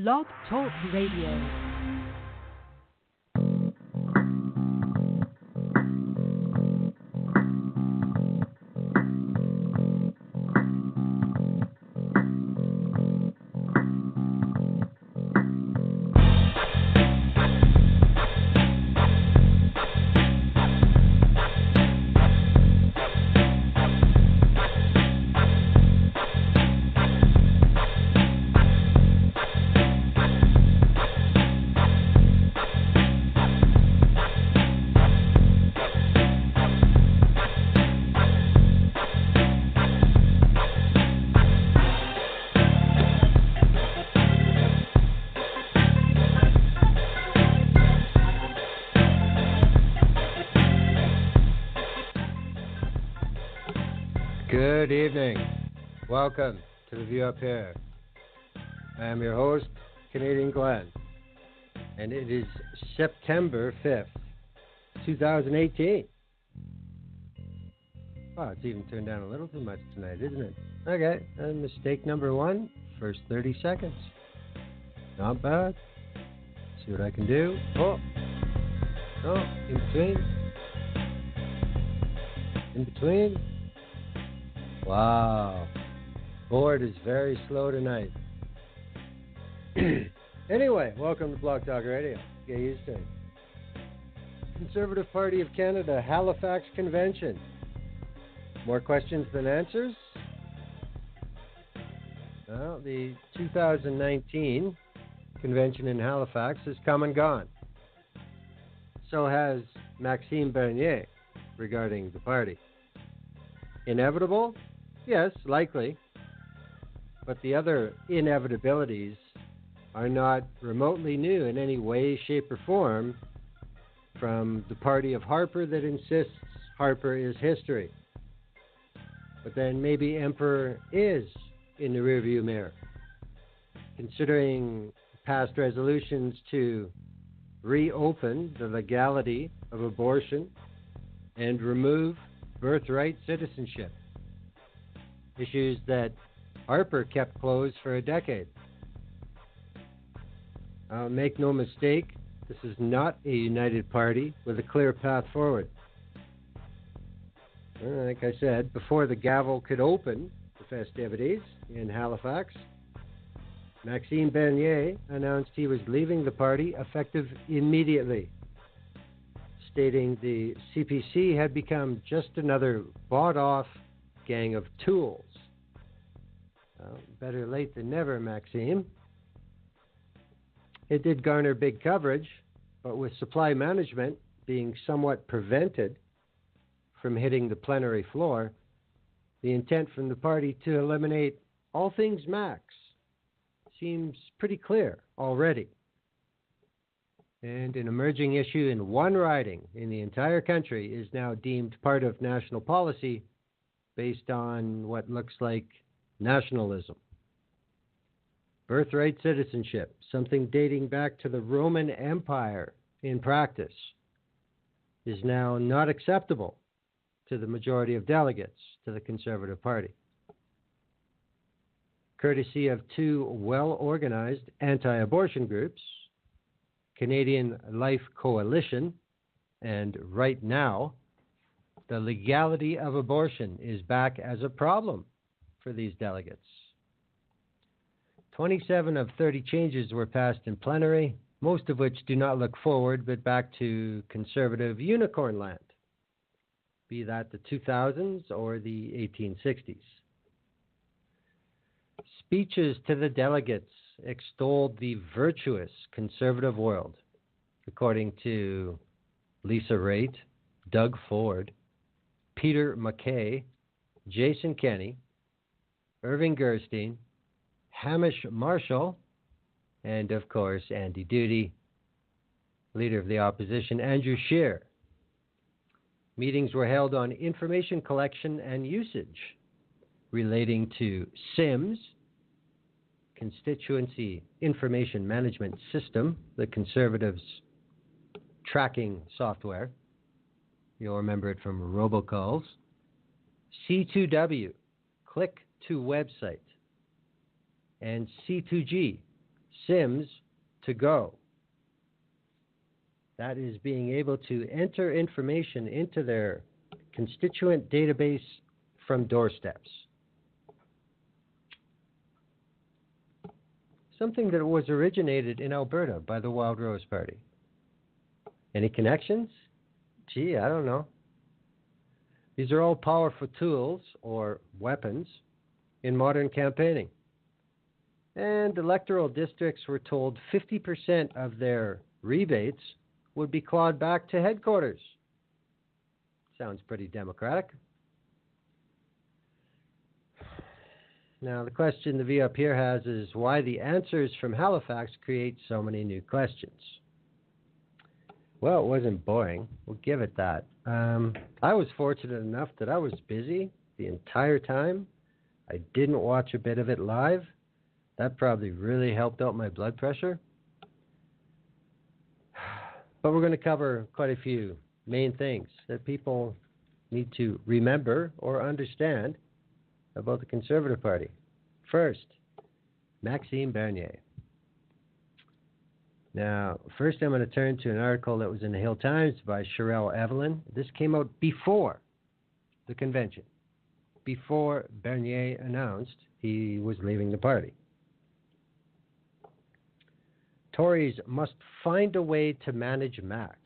Blog Talk Radio. Good evening. Welcome to The View Up Here. I am your host, Canadian Glenn, and it is September 5th, 2018. Wow, it's even turned down a little too much tonight, isn't it? Okay, and mistake number one, first 30 seconds. Not bad. See what I can do. Oh, in between. In between. Wow. Board is very slow tonight. Anyway, welcome to Blog Talk Radio. Get used to it. Conservative Party of Canada, Halifax Convention. More questions than answers? Well, the 2019 convention in Halifax has come and gone. So has Maxime Bernier regarding the party. Inevitable? Yes, likely. But the other inevitabilities are not remotely new in any way, shape, or form from the Party of Harper that insists Harper is history. But then maybe Emperor is in the rearview mirror. Considering past resolutions to reopen the legality of abortion and remove birthright citizenship. Issues that Harper kept closed for a decade. Make no mistake, this is not a united party with a clear path forward. Like I said, before the gavel could open the festivities in Halifax, Maxime Bernier announced he was leaving the party effective immediately, stating the CPC had become just another bought-off gang of tools. Better late than never, Maxime. It did garner big coverage, but with supply management being somewhat prevented from hitting the plenary floor, the intent from the party to eliminate all things Max seems pretty clear already. And an emerging issue in one riding in the entire country is now deemed part of national policy based on what looks like nationalism. Birthright citizenship, something dating back to the Roman Empire in practice, is now not acceptable to the majority of delegates to the Conservative Party. Courtesy of two well-organized anti-abortion groups, Canadian Life Coalition, and Right Now, the legality of abortion is back as a problem for these delegates. 27 of 30 changes were passed in plenary, most of which do not look forward but back to conservative unicorn land, be that the 2000s or the 1860s. Speeches to the delegates extolled the virtuous conservative world, according to Lisa Raitt, Doug Ford, Peter MacKay, Jason Kenney, Irving Gerstein, Hamish Marshall, and of course Andy Duty, Leader of the Opposition, Andrew Scheer. Meetings were held on information collection and usage relating to SIMS, Constituency Information Management System, the Conservatives' tracking software. You'll remember it from robocalls. C2W, click to website. And C2G, Sims to go. That is being able to enter information into their constituent database from doorsteps. Something that was originated in Alberta by the Wild Rose Party. Any connections? Gee, I don't know. These are all powerful tools or weapons in modern campaigning. And electoral districts were told 50% of their rebates would be clawed back to headquarters. Sounds pretty democratic. Now, the question the V up here has is why the answers from Halifax create so many new questions. Well, it wasn't boring. We'll give it that. I was fortunate enough that I was busy the entire time. I didn't watch a bit of it live. That probably really helped out my blood pressure. But we're going to cover quite a few main things that people need to remember or understand about the Conservative Party. First, Maxime Bernier. Now, first I'm going to turn to an article that was in the Hill Times by Sherelle Evelyn. This came out before the convention, before Bernier announced he was leaving the party. Tories must find a way to manage Max,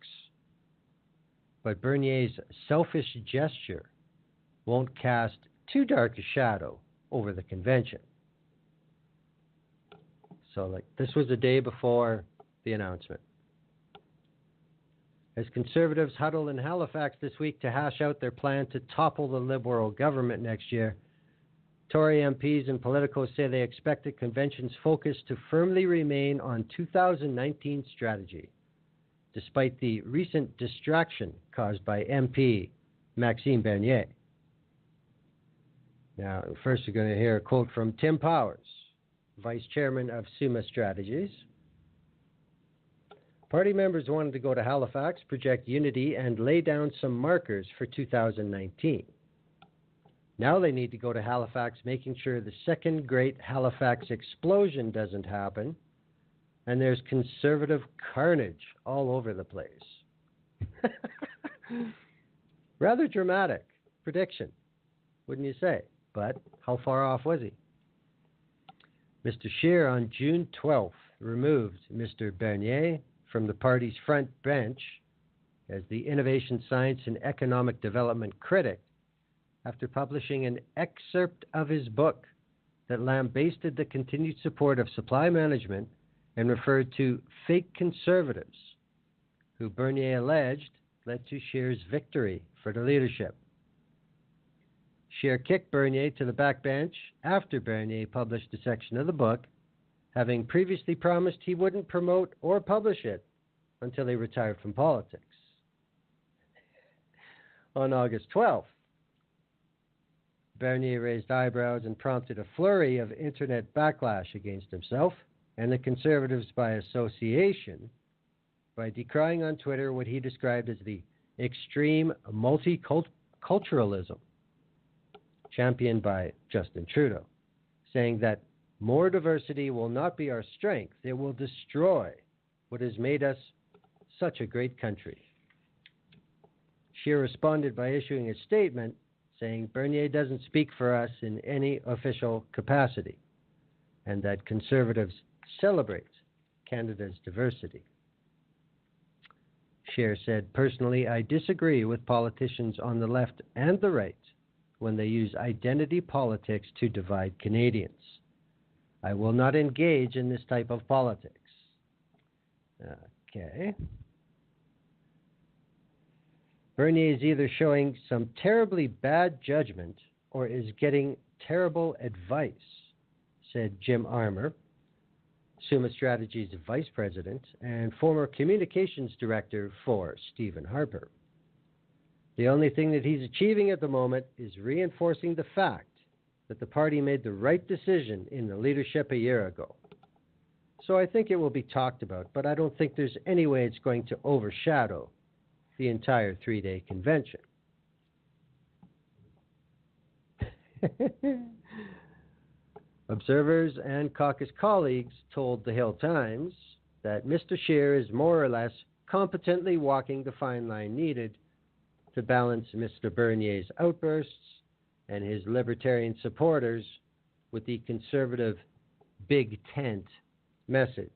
but Bernier's selfish gesture won't cast too dark a shadow over the convention. So, this was the day before the announcement. As Conservatives huddle in Halifax this week to hash out their plan to topple the Liberal government next year, Tory MPs and politicos say they expect the convention's focus to firmly remain on 2019 strategy, despite the recent distraction caused by MP Maxime Bernier. Now, first we're going to hear a quote from Tim Powers, Vice Chairman of Summa Strategies. Party members wanted to go to Halifax, project unity, and lay down some markers for 2019. Now they need to go to Halifax, making sure the second great Halifax explosion doesn't happen, and there's Conservative carnage all over the place. Rather dramatic prediction, wouldn't you say? But how far off was he? Mr. Scheer on June 12th removed Mr. Bernier from the party's front bench as the Innovation, Science and Economic Development critic after publishing an excerpt of his book that lambasted the continued support of supply management and referred to fake conservatives, who Bernier alleged led to Scheer's victory for the leadership. Scheer kicked Bernier to the backbench after Bernier published a section of the book, having previously promised he wouldn't promote or publish it until he retired from politics. On August 12th, Bernier raised eyebrows and prompted a flurry of internet backlash against himself and the Conservatives by association by decrying on Twitter what he described as the extreme multiculturalism championed by Justin Trudeau, saying that more diversity will not be our strength, it will destroy what has made us such a great country. Scheer responded by issuing a statement saying Bernier doesn't speak for us in any official capacity and that Conservatives celebrate Canada's diversity. Scheer said, personally, I disagree with politicians on the left and the right when they use identity politics to divide Canadians. I will not engage in this type of politics. Okay. Bernier is either showing some terribly bad judgment or is getting terrible advice, said Jim Armour, Summa Strategies Vice President and former Communications Director for Stephen Harper. The only thing that he's achieving at the moment is reinforcing the fact that the party made the right decision in the leadership a year ago. So I think it will be talked about, but I don't think there's any way it's going to overshadow the entire three-day convention. Observers and caucus colleagues told the Hill Times that Mr. Scheer is more or less competently walking the fine line needed to balance Mr. Bernier's outbursts and his libertarian supporters with the conservative big tent message,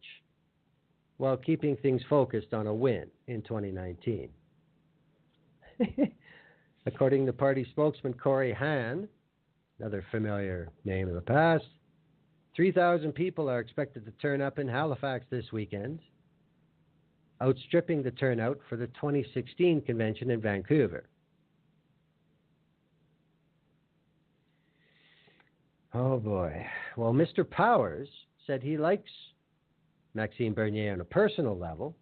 while keeping things focused on a win in 2019. According to party spokesman Corey Hahn, another familiar name of the past, 3,000 people are expected to turn up in Halifax this weekend, outstripping the turnout for the 2016 convention in Vancouver. Oh boy. Well, Mr. Powers said he likes Maxime Bernier on a personal level.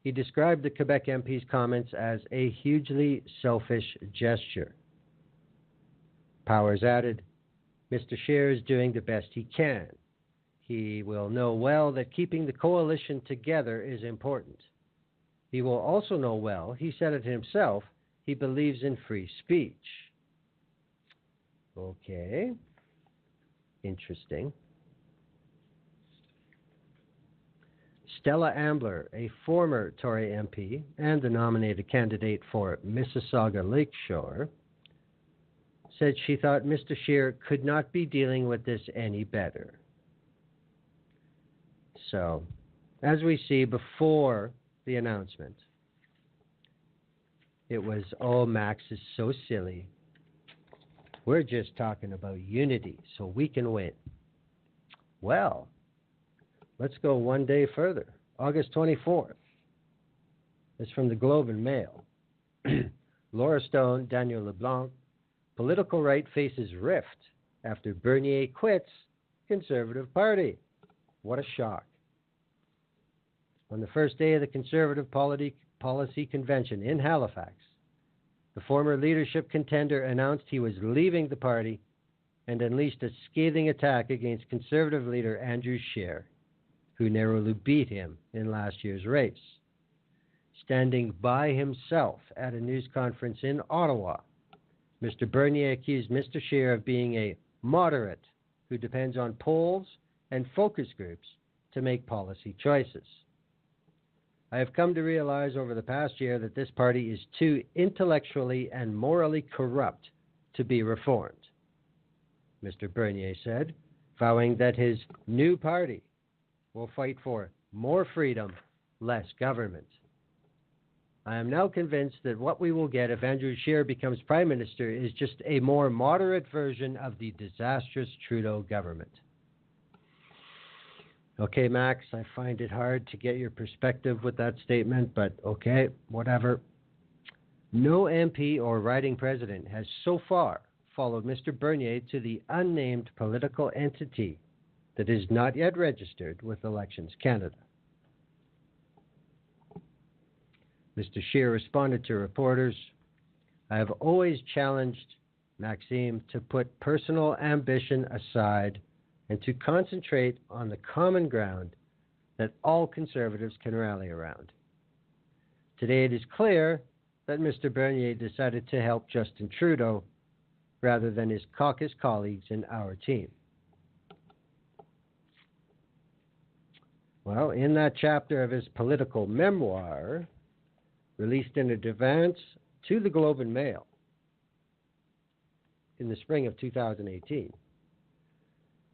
He described the Quebec MP's comments as a hugely selfish gesture. Powers added, Mr. Scheer is doing the best he can. He will know well that keeping the coalition together is important. He will also know well, he said it himself, he believes in free speech. Okay. Interesting. Stella Ambler, a former Tory MP and the nominated candidate for Mississauga Lakeshore, said she thought Mr. Scheer could not be dealing with this any better. So, as we see before the announcement, it was, oh, Max is so silly. We're just talking about unity so we can win. Well, let's go one day further. August 24th. It's from the Globe and Mail. Laura Stone, Daniel LeBlanc, political right faces rift after Bernier quits Conservative Party. What a shock. On the first day of the Conservative Policy Convention in Halifax, the former leadership contender announced he was leaving the party and unleashed a scathing attack against Conservative leader Andrew Scheer, who narrowly beat him in last year's race. Standing by himself at a news conference in Ottawa, Mr. Bernier accused Mr. Scheer of being a moderate who depends on polls and focus groups to make policy choices. I have come to realize over the past year that this party is too intellectually and morally corrupt to be reformed, Mr. Bernier said, vowing that his new party will fight for more freedom, less government. I am now convinced that what we will get if Andrew Scheer becomes Prime Minister is just a more moderate version of the disastrous Trudeau government. Okay, Max, I find it hard to get your perspective with that statement, but okay, whatever. No MP or riding president has so far followed Mr. Bernier to the unnamed political entity that is not yet registered with Elections Canada. Mr. Scheer responded to reporters, I have always challenged Maxime to put personal ambition aside and to concentrate on the common ground that all Conservatives can rally around. Today it is clear that Mr. Bernier decided to help Justin Trudeau rather than his caucus colleagues in our team. Well, in that chapter of his political memoir, released in advance to the Globe and Mail in the spring of 2018,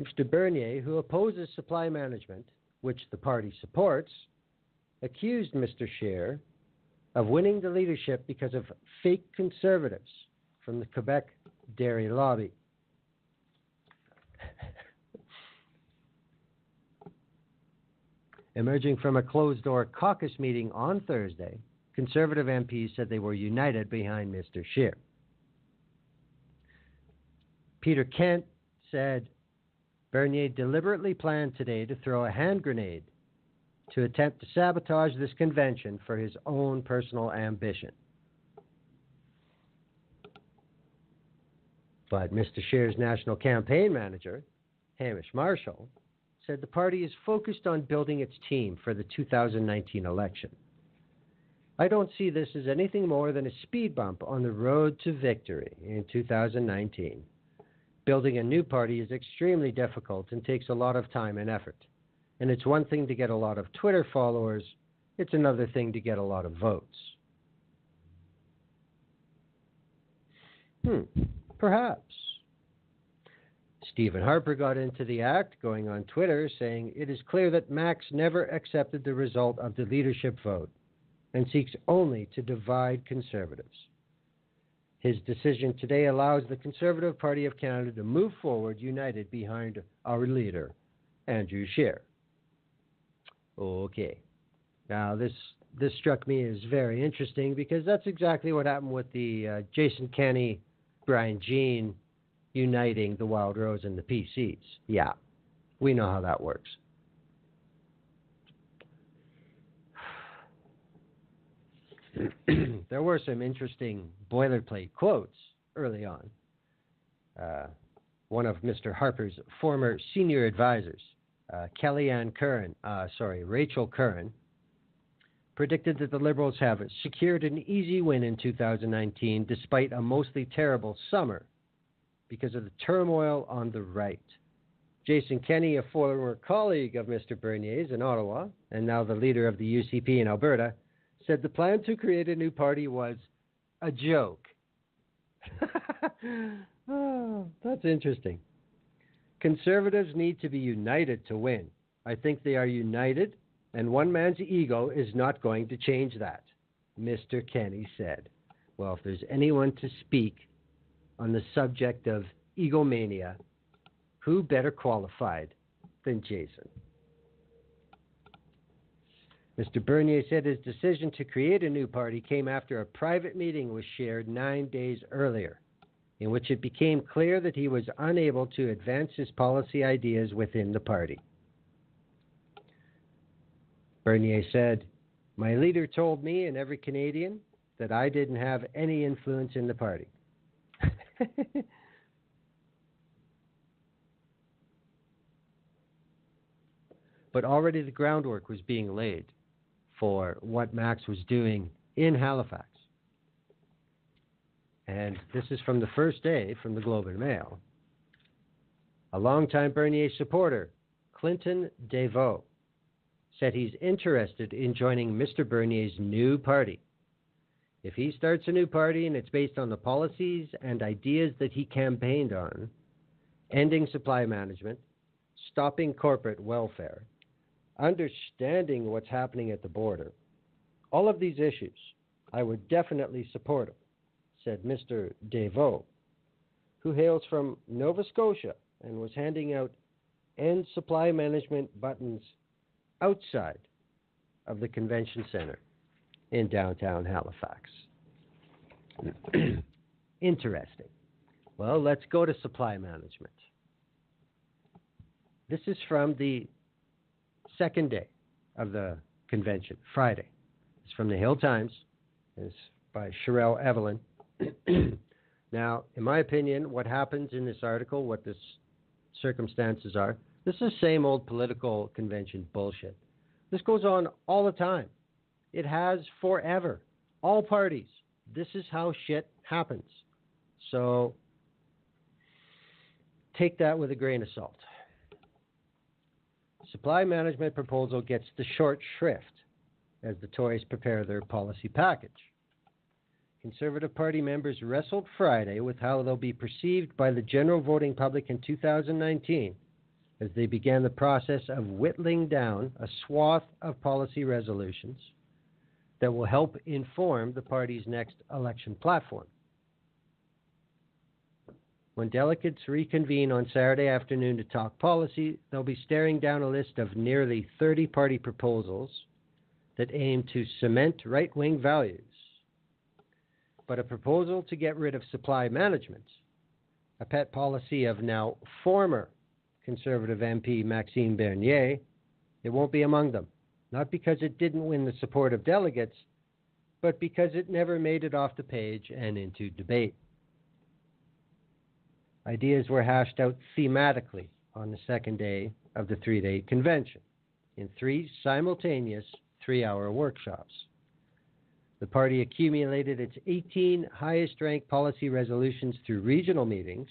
Mr. Bernier, who opposes supply management, which the party supports, accused Mr. Scheer of winning the leadership because of fake Conservatives from the Quebec dairy lobby. Emerging from a closed-door caucus meeting on Thursday, Conservative MPs said they were united behind Mr. Scheer. Peter Kent said Bernier deliberately planned today to throw a hand grenade to attempt to sabotage this convention for his own personal ambition. But Mr. Scheer's national campaign manager, Hamish Marshall, said the party is focused on building its team for the 2019 election. I don't see this as anything more than a speed bump on the road to victory in 2019. Building a new party is extremely difficult and takes a lot of time and effort. And it's one thing to get a lot of Twitter followers, it's another thing to get a lot of votes. Perhaps. Stephen Harper got into the act, going on Twitter, saying, "It is clear that Max never accepted the result of the leadership vote and seeks only to divide Conservatives. His decision today allows the Conservative Party of Canada to move forward united behind our leader, Andrew Scheer." Okay. Now, this struck me as very interesting because that's exactly what happened with the Jason Kenney, Brian Jean uniting the Wild Rose and the PCs. Yeah, we know how that works. There were some interesting boilerplate quotes early on. One of Mr. Harper's former senior advisors, Rachel Curran, predicted that the Liberals have secured an easy win in 2019 despite a mostly terrible summer because of the turmoil on the right. Jason Kenney, a former colleague of Mr. Bernier's in Ottawa and now the leader of the UCP in Alberta, said the plan to create a new party was a joke. Oh, that's interesting. Conservatives need to be united to win. I think they are united, and one man's ego is not going to change that, Mr. Kenney said. Well, if there's anyone to speak on the subject of egomania, who better qualified than Jason? Mr. Bernier said his decision to create a new party came after a private meeting was shared 9 days earlier, in which it became clear that he was unable to advance his policy ideas within the party. Bernier said, "My leader told me and every Canadian that I didn't have any influence in the party." But already the groundwork was being laid for what Max was doing in Halifax. And this is from the first day from the Globe and Mail. A longtime Bernier supporter, Clinton Deveau, said he's interested in joining Mr. Bernier's new party. If he starts a new party and it's based on the policies and ideas that he campaigned on, ending supply management, stopping corporate welfare, understanding what's happening at the border, all of these issues, I would definitely support him, said Mr. Deveau, who hails from Nova Scotia and was handing out end supply management buttons outside of the convention center in downtown Halifax. Interesting. Well, let's go to supply management. This is from the second day of the convention, Friday. It's from the Hill Times. It's by Sherelle Evelyn. Now, in my opinion, what happens in this article, what the circumstances are, this is same old political convention bullshit. This goes on all the time. It has forever. All parties. This is how shit happens. So take that with a grain of salt. Supply management proposal gets the short shrift as the Tories prepare their policy package. Conservative Party members wrestled Friday with how they'll be perceived by the general voting public in 2019 as they began the process of whittling down a swath of policy resolutions that will help inform the party's next election platform. When delegates reconvene on Saturday afternoon to talk policy, they'll be staring down a list of nearly 30 party proposals that aim to cement right-wing values. But a proposal to get rid of supply management, a pet policy of now former Conservative MP Maxime Bernier, it won't be among them. Not because it didn't win the support of delegates, but because it never made it off the page and into debate. Ideas were hashed out thematically on the second day of the three-day convention in 3 simultaneous 3-hour workshops. The party accumulated its 18 highest-ranked policy resolutions through regional meetings,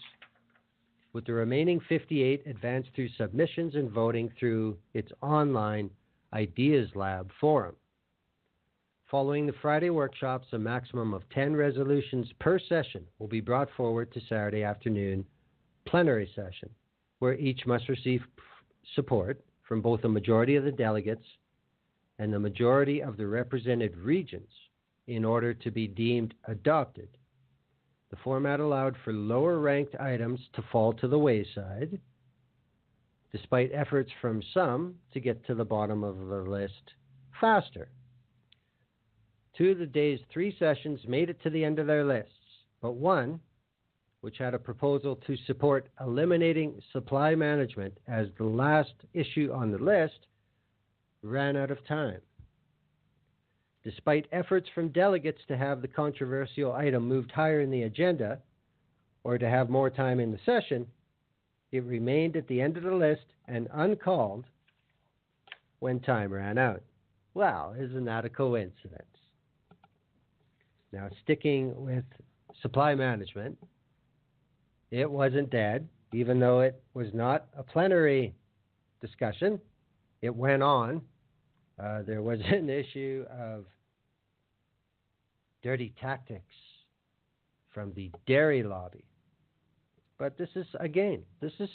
with the remaining 58 advanced through submissions and voting through its online Ideas Lab forum. Following the Friday workshops, a maximum of 10 resolutions per session will be brought forward to Saturday afternoon plenary session, where each must receive support from both a majority of the delegates and the majority of the represented regions in order to be deemed adopted. The format allowed for lower-ranked items to fall to the wayside, despite efforts from some to get to the bottom of the list faster. 2 of the day's 3 sessions made it to the end of their lists, but one, which had a proposal to support eliminating supply management as the last issue on the list, ran out of time. Despite efforts from delegates to have the controversial item moved higher in the agenda or to have more time in the session, it remained at the end of the list and uncalled when time ran out. Well, isn't that a coincidence? Now, sticking with supply management, it wasn't dead, even though it was not a plenary discussion. It went on. There was an issue of dirty tactics from the dairy lobby. But this is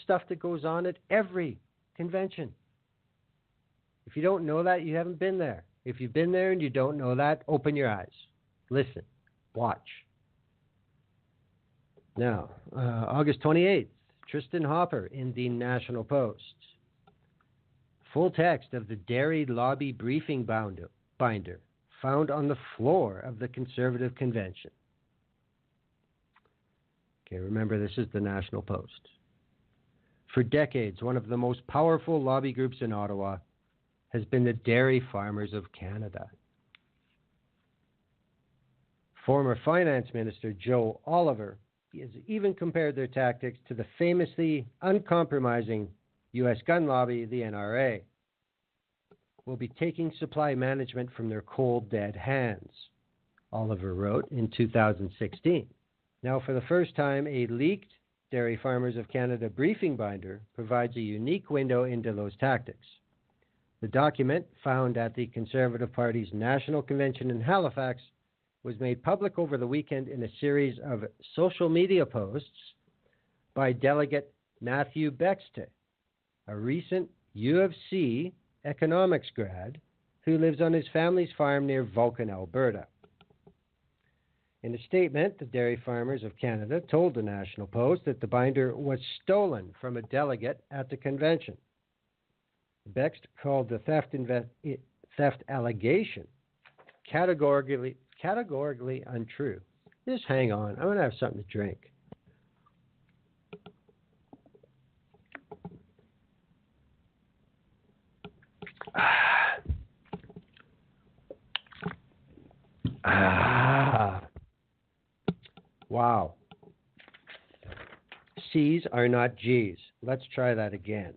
stuff that goes on at every convention. If you don't know that, you haven't been there. If you've been there and you don't know that, open your eyes. Listen. Watch. Now, August 28th, Tristan Hopper in the National Post. Full text of the dairy lobby briefing binder found on the floor of the Conservative Convention. Okay, remember, this is the National Post. For decades, one of the most powerful lobby groups in Ottawa has been the Dairy Farmers of Canada. Former Finance Minister Joe Oliver has even compared their tactics to the famously uncompromising U.S. gun lobby, the NRA. Will be taking supply management from their cold, dead hands, Oliver wrote in 2016. Now, for the first time, a leaked Dairy Farmers of Canada briefing binder provides a unique window into those tactics. The document, found at the Conservative Party's National Convention in Halifax, was made public over the weekend in a series of social media posts by delegate Matthew Bexte, a recent U of C economics grad who lives on his family's farm near Vulcan, Alberta. In a statement, the Dairy Farmers of Canada told the National Post that the binder was stolen from a delegate at the convention. Bext called the theft allegation categorically untrue. Just hang on. I'm going to have something to drink. Wow. C's are not G's. Let's try that again.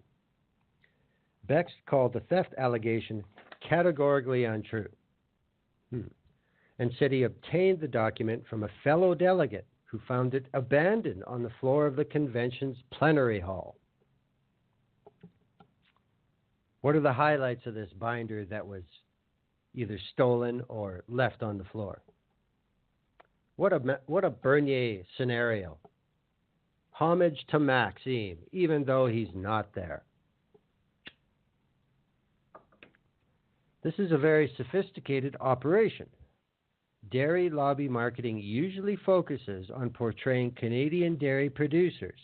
Bext called the theft allegation categorically untrue and said he obtained the document from a fellow delegate who found it abandoned on the floor of the convention's plenary hall. What are the highlights of this binder that was either stolen or left on the floor? What a Bernier scenario. Homage to Maxime, even though he's not there. This is a very sophisticated operation. Dairy lobby marketing usually focuses on portraying Canadian dairy producers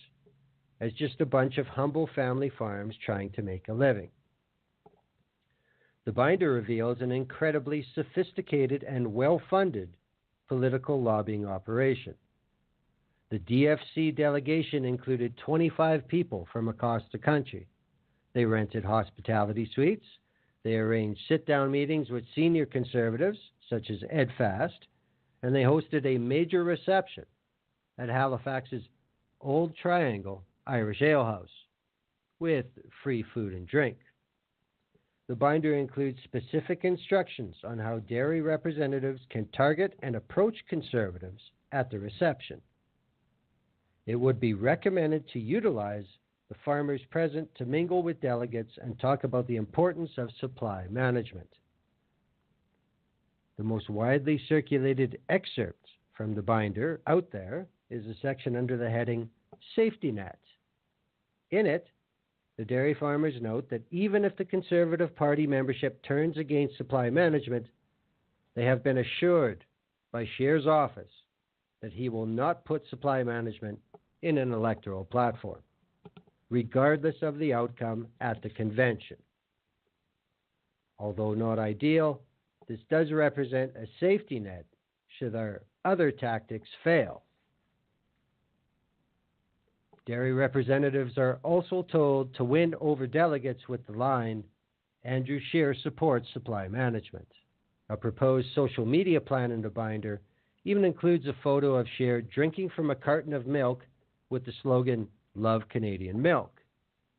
as just a bunch of humble family farms trying to make a living. The binder reveals an incredibly sophisticated and well-funded political lobbying operation. The DFC delegation included 25 people from across the country. They rented hospitality suites. They arranged sit-down meetings with senior conservatives, such as Ed Fast, and they hosted a major reception at Halifax's Old Triangle Irish Ale House with free food and drink. The binder includes specific instructions on how dairy representatives can target and approach conservatives at the reception. it would be recommended to utilize the farmers present to mingle with delegates and talk about the importance of supply management. The most widely circulated excerpt from the binder out there is a section under the heading Safety Net. In it, the dairy farmers note that even if the Conservative Party membership turns against supply management, they have been assured by Scheer's office that he will not put supply management in an electoral platform, regardless of the outcome at the convention. Although not ideal, this does represent a safety net should our other tactics fail. Dairy representatives are also told to win over delegates with the line, Andrew Scheer supports supply management. A proposed social media plan in the binder even includes a photo of Scheer drinking from a carton of milk with the slogan, Love Canadian Milk.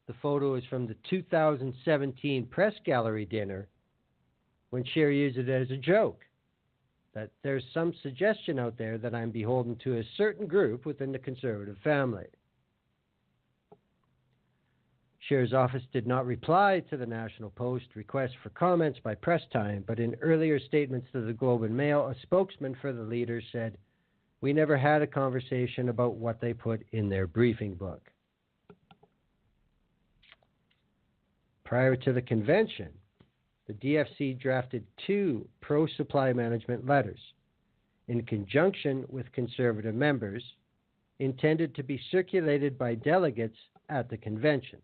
The photo is from the 2017 press gallery dinner when Scheer used it as a joke, that there's some suggestion out there that I'm beholden to a certain group within the Conservative family. Scheer's office did not reply to the National Post request for comments by press time, but in earlier statements to the Globe and Mail, a spokesman for the leader said, "We never had a conversation about what they put in their briefing book." Prior to the convention, the DFC drafted 2 pro-supply management letters in conjunction with Conservative members intended to be circulated by delegates at the convention.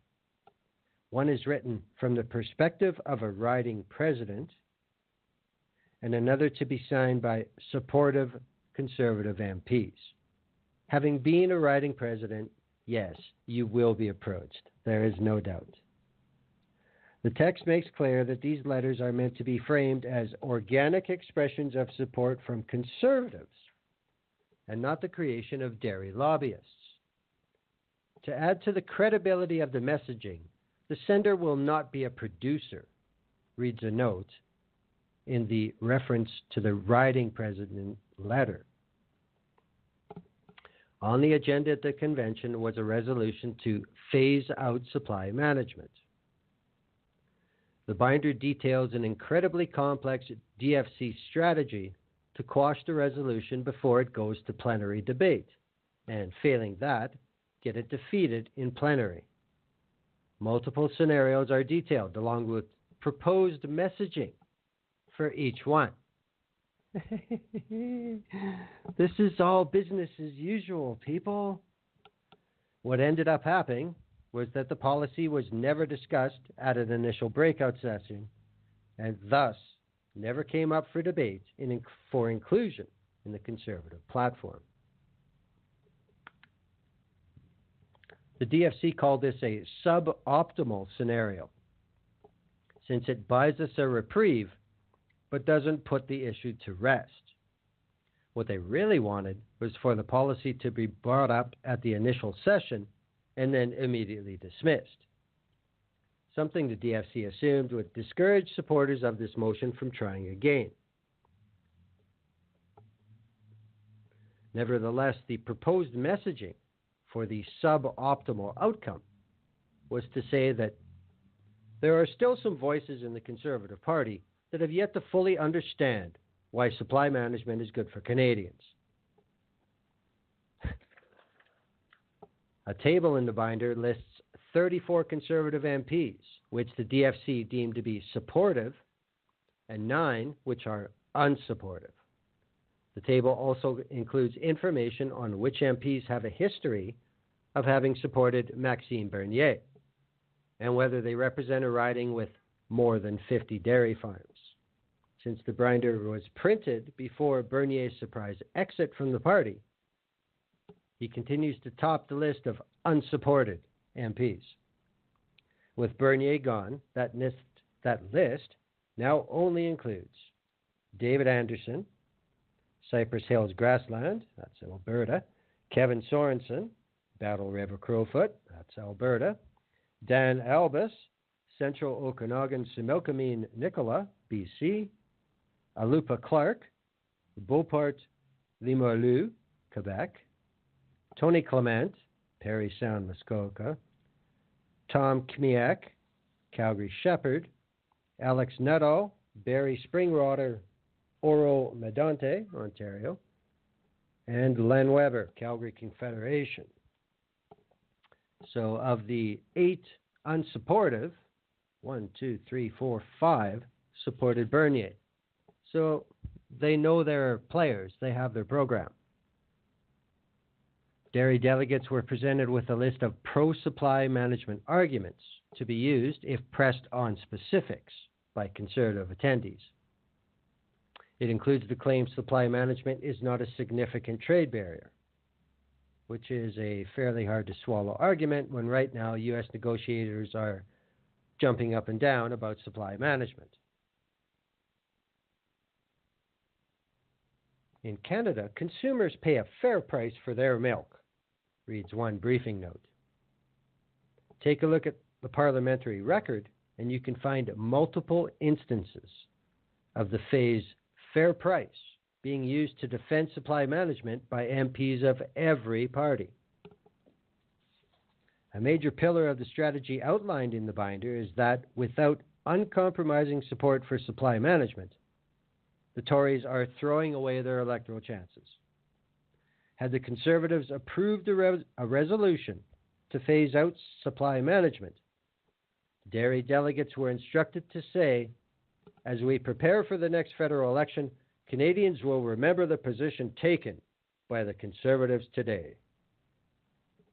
One is written from the perspective of a riding president, and another to be signed by supportive Conservative MPs. Having been a riding president, yes, you will be approached. There is no doubt. The text makes clear that these letters are meant to be framed as organic expressions of support from Conservatives and not the creation of dairy lobbyists. To add to the credibility of the messaging, the sender will not be a producer, reads a note in the reference to the riding president letter. On the agenda at the convention was a resolution to phase out supply management. The binder details an incredibly complex DFC strategy to quash the resolution before it goes to plenary debate, and failing that, get it defeated in plenary. Multiple scenarios are detailed, along with proposed messaging for each one. This is all business as usual, people. What ended up happening was that the policy was never discussed at an initial breakout session and thus never came up for debate for inclusion in the Conservative platform. The DFC called this a suboptimal scenario, since it buys us a reprieve but doesn't put the issue to rest. What they really wanted was for the policy to be brought up at the initial session and then immediately dismissed, something the DFC assumed would discourage supporters of this motion from trying again. Nevertheless, the proposed messaging for the suboptimal outcome was to say that there are still some voices in the Conservative Party that have yet to fully understand why supply management is good for Canadians. A table in the binder lists 34 Conservative MPs, which the DFC deemed to be supportive, and 9 which are unsupportive. The table also includes information on which MPs have a history of having supported Maxime Bernier and whether they represent a riding with more than 50 dairy farms. Since the binder was printed before Bernier's surprise exit from the party, he continues to top the list of unsupported MPs. With Bernier gone, that list now only includes David Anderson, Cypress Hills Grassland, that's Alberta, Kevin Sorensen, Battle River Crowfoot, that's Alberta, Dan Albus, Central Okanagan Similkameen Nicola, BC, Alupa Clark, Beauport Limoilou, Quebec, Tony Clement, Parry Sound, Muskoka, Tom Kmiak, Calgary Shepherd, Alex Nuttall, Barrie Springwater, Oro Medonte, Ontario, and Len Weber, Calgary Confederation. So of the 8 unsupportive, 1, 2, 3, 4, 5 supported Bernier. So they know their players. They have their program. Dairy delegates were presented with a list of pro-supply management arguments to be used if pressed on specifics by Conservative attendees. It includes the claim supply management is not a significant trade barrier, which is a fairly hard-to-swallow argument when right now U.S. negotiators are jumping up and down about supply management. In Canada, consumers pay a fair price for their milk, reads one briefing note. Take a look at the parliamentary record, and you can find multiple instances of the phrase fair price being used to defend supply management by MPs of every party. A major pillar of the strategy outlined in the binder is that without uncompromising support for supply management, the Tories are throwing away their electoral chances. Had the Conservatives approved a resolution to phase out supply management, dairy delegates were instructed to say, as we prepare for the next federal election, Canadians will remember the position taken by the Conservatives today.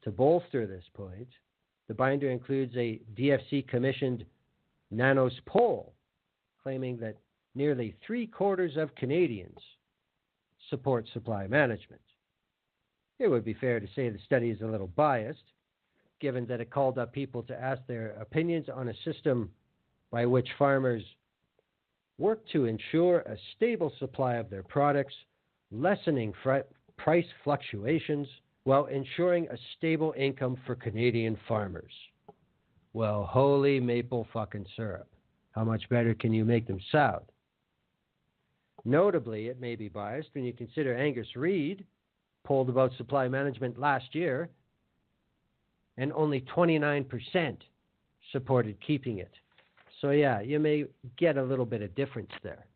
To bolster this point, the binder includes a DFC-commissioned Nanos poll claiming that nearly 3/4 of Canadians support supply management. It would be fair to say the study is a little biased, given that it called up people to ask their opinions on a system by which farmers work to ensure a stable supply of their products, lessening price fluctuations, while ensuring a stable income for Canadian farmers. Well, holy maple fucking syrup. How much better can you make them sound? Notably, it may be biased when you consider Angus Reid polled about supply management last year, and only 29% supported keeping it. So yeah, you may get a little bit of difference there.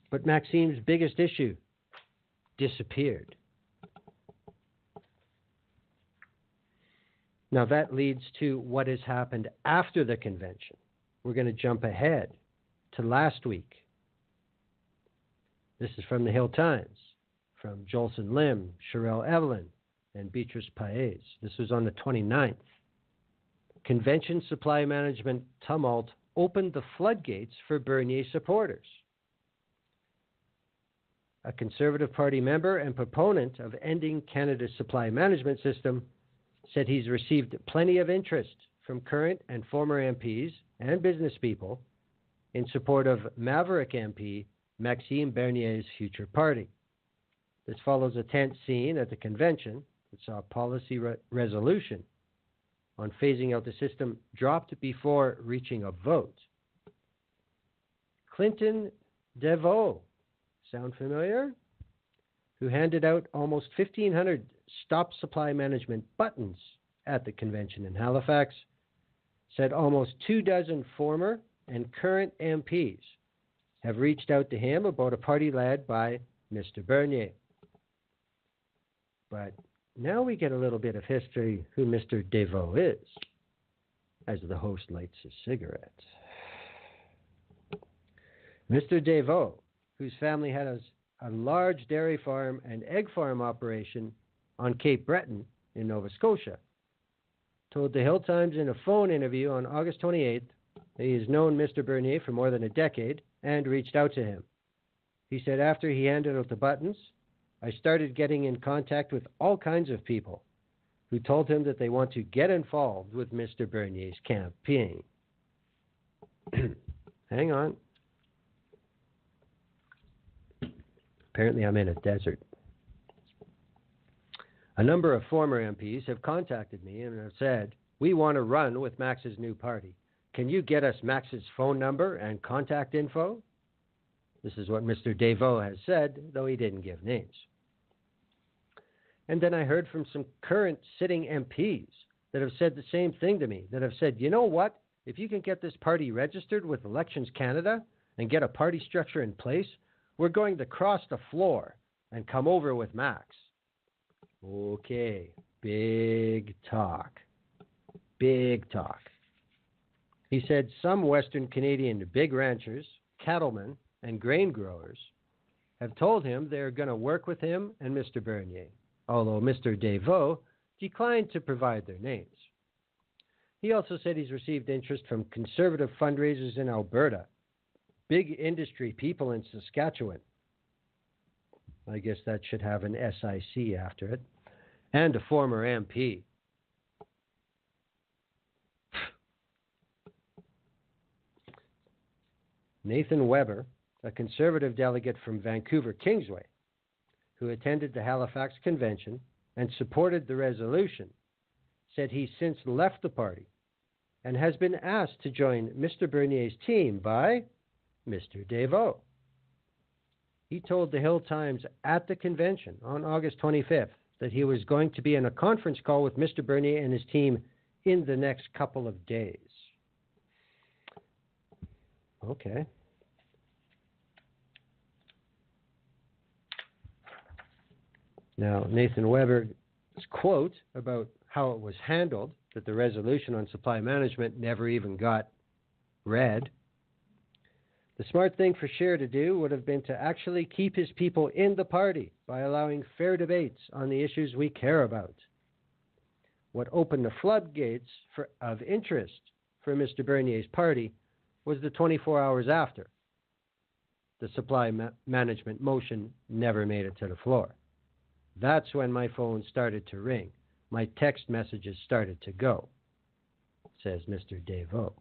But Maxime's biggest issue disappeared. Now that leads to what has happened after the convention. We're going to jump ahead to last week. This is from the Hill Times, from Jolson Lim, Sherelle Evelyn, and Beatrice Paez. This was on the 29th. Convention supply management tumult opened the floodgates for Bernier supporters. A Conservative Party member and proponent of ending Canada's supply management system said he's received plenty of interest from current and former MPs and business people in support of Maverick MP Maxime Bernier's future party. This follows a tense scene at the convention that saw a policy resolution on phasing out the system dropped before reaching a vote. Clinton DeVoe, sound familiar? Who handed out almost 1,500 stop supply management buttons at the convention in Halifax, said almost 24 former and current MPs have reached out to him about a party led by Mr. Bernier. But now we get a little bit of history who Mr. DeVoe is, as the host lights a cigarette. Mr. DeVoe, whose family had a large dairy farm and egg farm operation on Cape Breton in Nova Scotia, told the Hill Times in a phone interview on August 28th that he has known Mr. Bernier for more than a decade and reached out to him. He said after he handed out the buttons, I started getting in contact with all kinds of people who told him that they want to get involved with Mr. Bernier's campaign. Hang on. Apparently I'm in a desert. A number of former MPs have contacted me and have said, we want to run with Max's new party. Can you get us Max's phone number and contact info? This is what Mr. DeVoe has said, though he didn't give names. And then I heard from some current sitting MPs that have said the same thing to me, that have said, you know what, if you can get this party registered with Elections Canada and get a party structure in place, we're going to cross the floor and come over with Max. Okay, big talk. Big talk. He said some Western Canadian big ranchers, cattlemen, and grain growers have told him they're going to work with him and Mr. Bernier, although Mr. Desvaux declined to provide their names. He also said he's received interest from conservative fundraisers in Alberta, big industry people in Saskatchewan. I guess that should have an SIC after it, and a former MP. Nathan Weber, a conservative delegate from Vancouver Kingsway, who attended the Halifax Convention and supported the resolution, said he's since left the party and has been asked to join Mr. Bernier's team by Mr. Desvaux. He told the Hill Times at the convention on August 25th that he was going to be in a conference call with Mr. Bernier and his team in the next couple of days. Okay. Now, Nathan Weber's quote about how it was handled, that the resolution on supply management never even got read. The smart thing for Scheer to do would have been to actually keep his people in the party by allowing fair debates on the issues we care about. What opened the floodgates of interest for Mr. Bernier's party was the 24 hours after. The supply management motion never made it to the floor. That's when my phone started to ring. My text messages started to go, says Mr. Desvaux.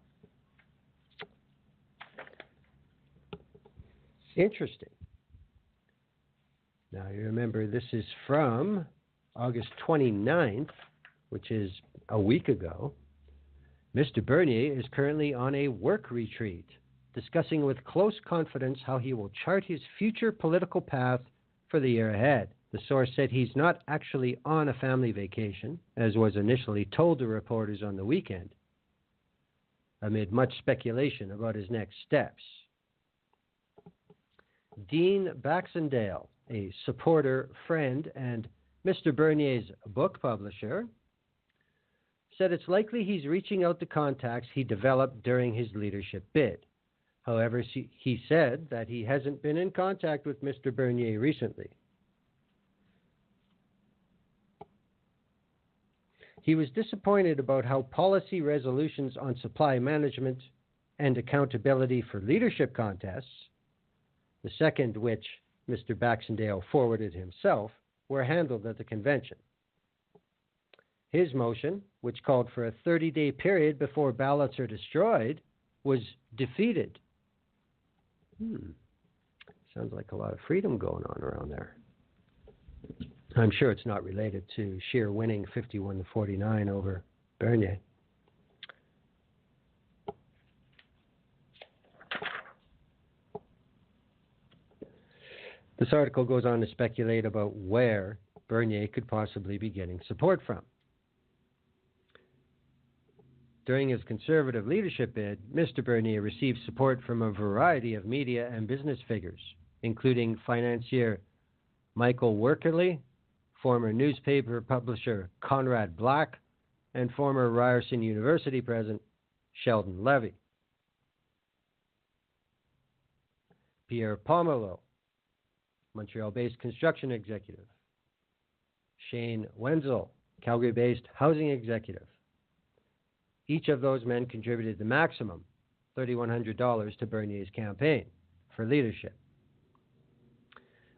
Interesting. Now, you remember this is from August 29th, which is a week ago. Mr. Bernier is currently on a work retreat, discussing with close confidence how he will chart his future political path for the year ahead. The source said he's not actually on a family vacation, as was initially told to reporters on the weekend, amid much speculation about his next steps. Dean Baxendale, a supporter, friend, and Mr. Bernier's book publisher, said it's likely he's reaching out to contacts he developed during his leadership bid. However, he said that he hasn't been in contact with Mr. Bernier recently. He was disappointed about how policy resolutions on supply management and accountability for leadership contests, the second which Mr. Baxendale forwarded himself, were handled at the convention. His motion, which called for a 30-day period before ballots are destroyed, was defeated. Sounds like a lot of freedom going on around there. I'm sure it's not related to Scheer winning 51-49 over Bernier. This article goes on to speculate about where Bernier could possibly be getting support from. During his conservative leadership bid, Mr. Bernier received support from a variety of media and business figures, including financier Michael Workerly, former newspaper publisher Conrad Black, and former Ryerson University president Sheldon Levy. Pierre Pomerleau, Montreal-based construction executive. Shane Wenzel, Calgary-based housing executive. Each of those men contributed the maximum, $3,100, to Bernier's campaign for leadership.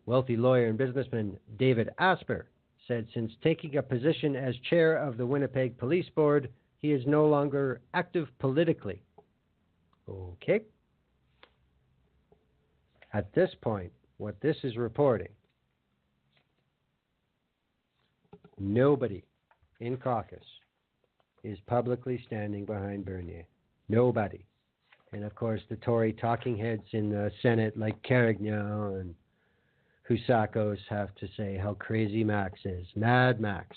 Wealthy lawyer and businessman David Asper said since taking a position as chair of the Winnipeg Police Board, he is no longer active politically. Okay. At this point, what this is reporting, nobody in caucus is publicly standing behind Bernier. Nobody. And of course, the Tory talking heads in the Senate like Carignan and Husakos have to say how crazy Max is. Mad Max.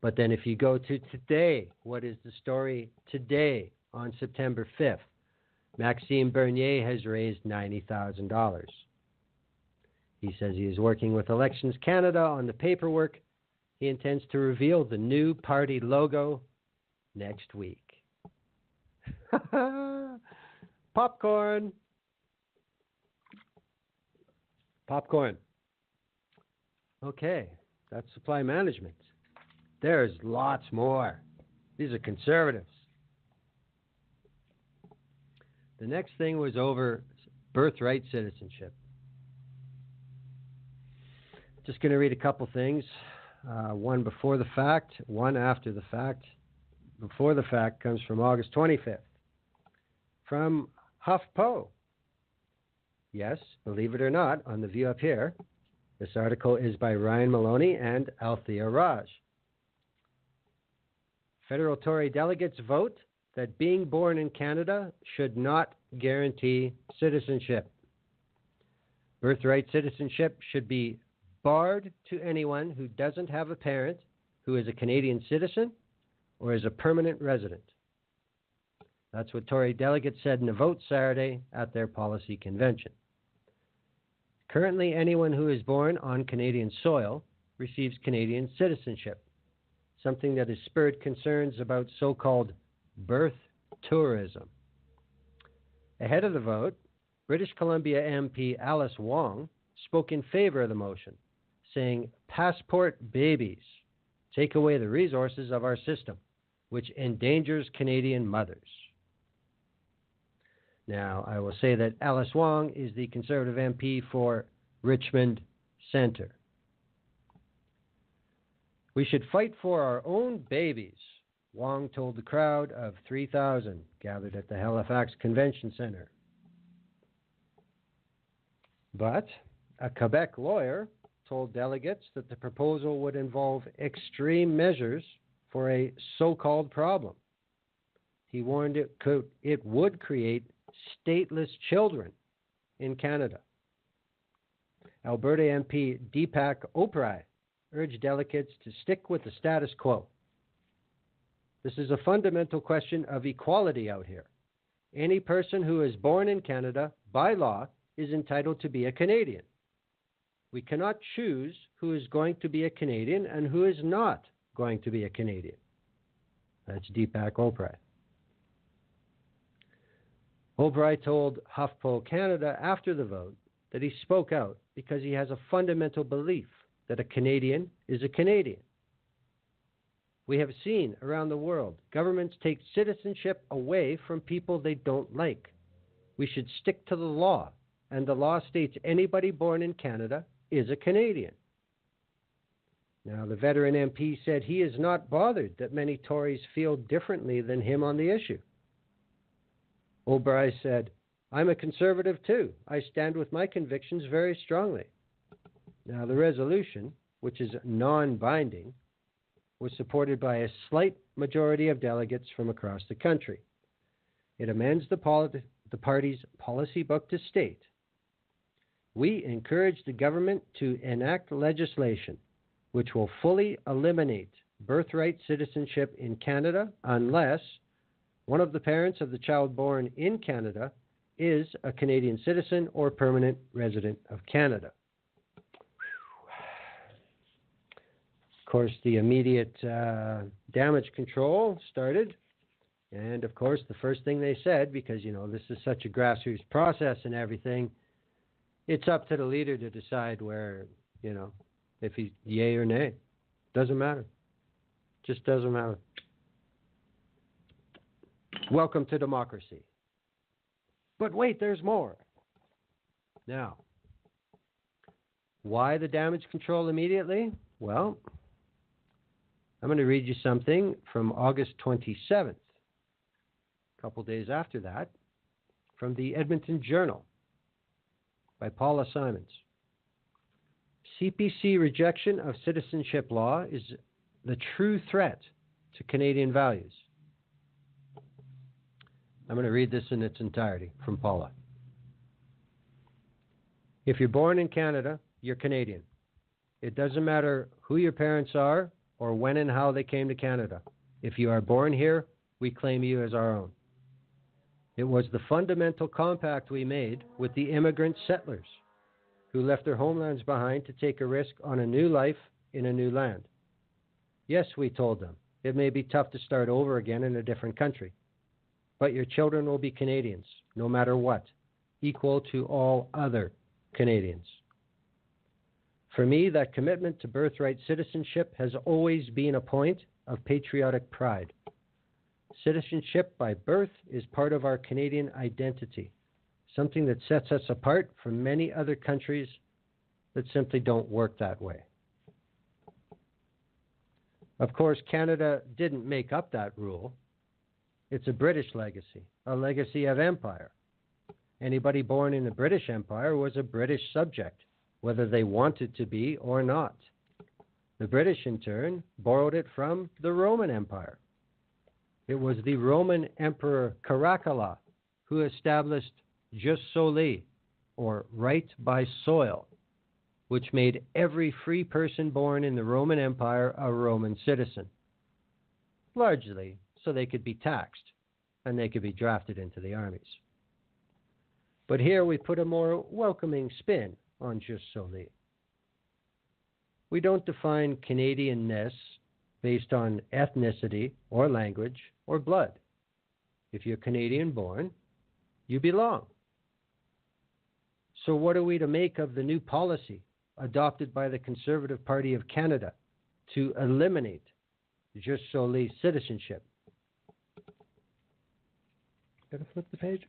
But then if you go to today, what is the story today on September 5th? Maxime Bernier has raised $90,000. He says he is working with Elections Canada on the paperwork. He intends to reveal the new party logo next week. Popcorn. Popcorn. Okay, that's supply management. There's lots more. These are conservatives. The next thing was over birthright citizenship. Just going to read a couple things. One before the fact, one after the fact. Before the fact comes from August 25th. From HuffPo. Yes, believe it or not, on the view up here, this article is by Ryan Maloney and Althea Raj. Federal Tory delegates vote that being born in Canada should not guarantee citizenship. Birthright citizenship should be barred to anyone who doesn't have a parent who is a Canadian citizen or is a permanent resident. That's what Tory delegates said in a vote Saturday at their policy convention. Currently, anyone who is born on Canadian soil receives Canadian citizenship, something that has spurred concerns about so-called birth tourism. Ahead of the vote, British Columbia MP Alice Wong spoke in favor of the motion, saying, "Passport babies take away the resources of our system, which endangers Canadian mothers." Now, I will say that Alice Wong is the Conservative MP for Richmond Centre. "We should fight for our own babies," Wong told the crowd of 3,000 gathered at the Halifax Convention Centre. But a Quebec lawyer told delegates that the proposal would involve extreme measures for a so-called problem. He warned it would create stateless children in Canada. Alberta MP Deepak Oprai urged delegates to stick with the status quo. "This is a fundamental question of equality out here. Any person who is born in Canada, by law, is entitled to be a Canadian. We cannot choose who is going to be a Canadian and who is not going to be a Canadian." That's Deepak Oprai. Oprai told HuffPo Canada after the vote that he spoke out because he has a fundamental belief that a Canadian is a Canadian. "We have seen around the world governments take citizenship away from people they don't like. We should stick to the law, and the law states anybody born in Canada is a Canadian." Now, the veteran MP said he is not bothered that many Tories feel differently than him on the issue. Oprai said, "I'm a Conservative too. I stand with my convictions very strongly." Now, the resolution, which is non-binding, was supported by a slight majority of delegates from across the country. It amends the party's policy book to state, "We encourage the government to enact legislation which will fully eliminate birthright citizenship in Canada unless one of the parents of the child born in Canada is a Canadian citizen or permanent resident of Canada." Of course, the immediate damage control started. And, of course, the first thing they said, because, this is such a grassroots process and everything, it's up to the leader to decide where, if he's yay or nay. Doesn't matter. Just doesn't matter. Welcome to democracy. But wait, there's more. Now, why the damage control immediately? Well, I'm going to read you something from August 27th, a couple days after that, from the Edmonton Journal by Paula Simons. "CPC rejection of citizenship law is the true threat to Canadian values." I'm going to read this in its entirety from Paula. "If you're born in Canada, you're Canadian. It doesn't matter who your parents are or when and how they came to Canada. If you are born here, we claim you as our own. It was the fundamental compact we made with the immigrant settlers who left their homelands behind to take a risk on a new life in a new land. Yes, we told them, it may be tough to start over again in a different country, but your children will be Canadians, no matter what, equal to all other Canadians. For me, that commitment to birthright citizenship has always been a point of patriotic pride. Citizenship by birth is part of our Canadian identity, something that sets us apart from many other countries that simply don't work that way. Of course, Canada didn't make up that rule. It's a British legacy, a legacy of empire. Anybody born in the British Empire was a British subject, whether they wanted to be or not. The British, in turn, borrowed it from the Roman Empire. It was the Roman Emperor Caracalla who established jus soli, or right by soil, which made every free person born in the Roman Empire a Roman citizen, largely so they could be taxed and they could be drafted into the armies. But here we put a more welcoming spin on jus soli. We don't define Canadianness based on ethnicity or language or blood. If you're Canadian born, you belong. So what are we to make of the new policy adopted by the Conservative Party of Canada to eliminate jus soli citizenship? Gotta flip the page.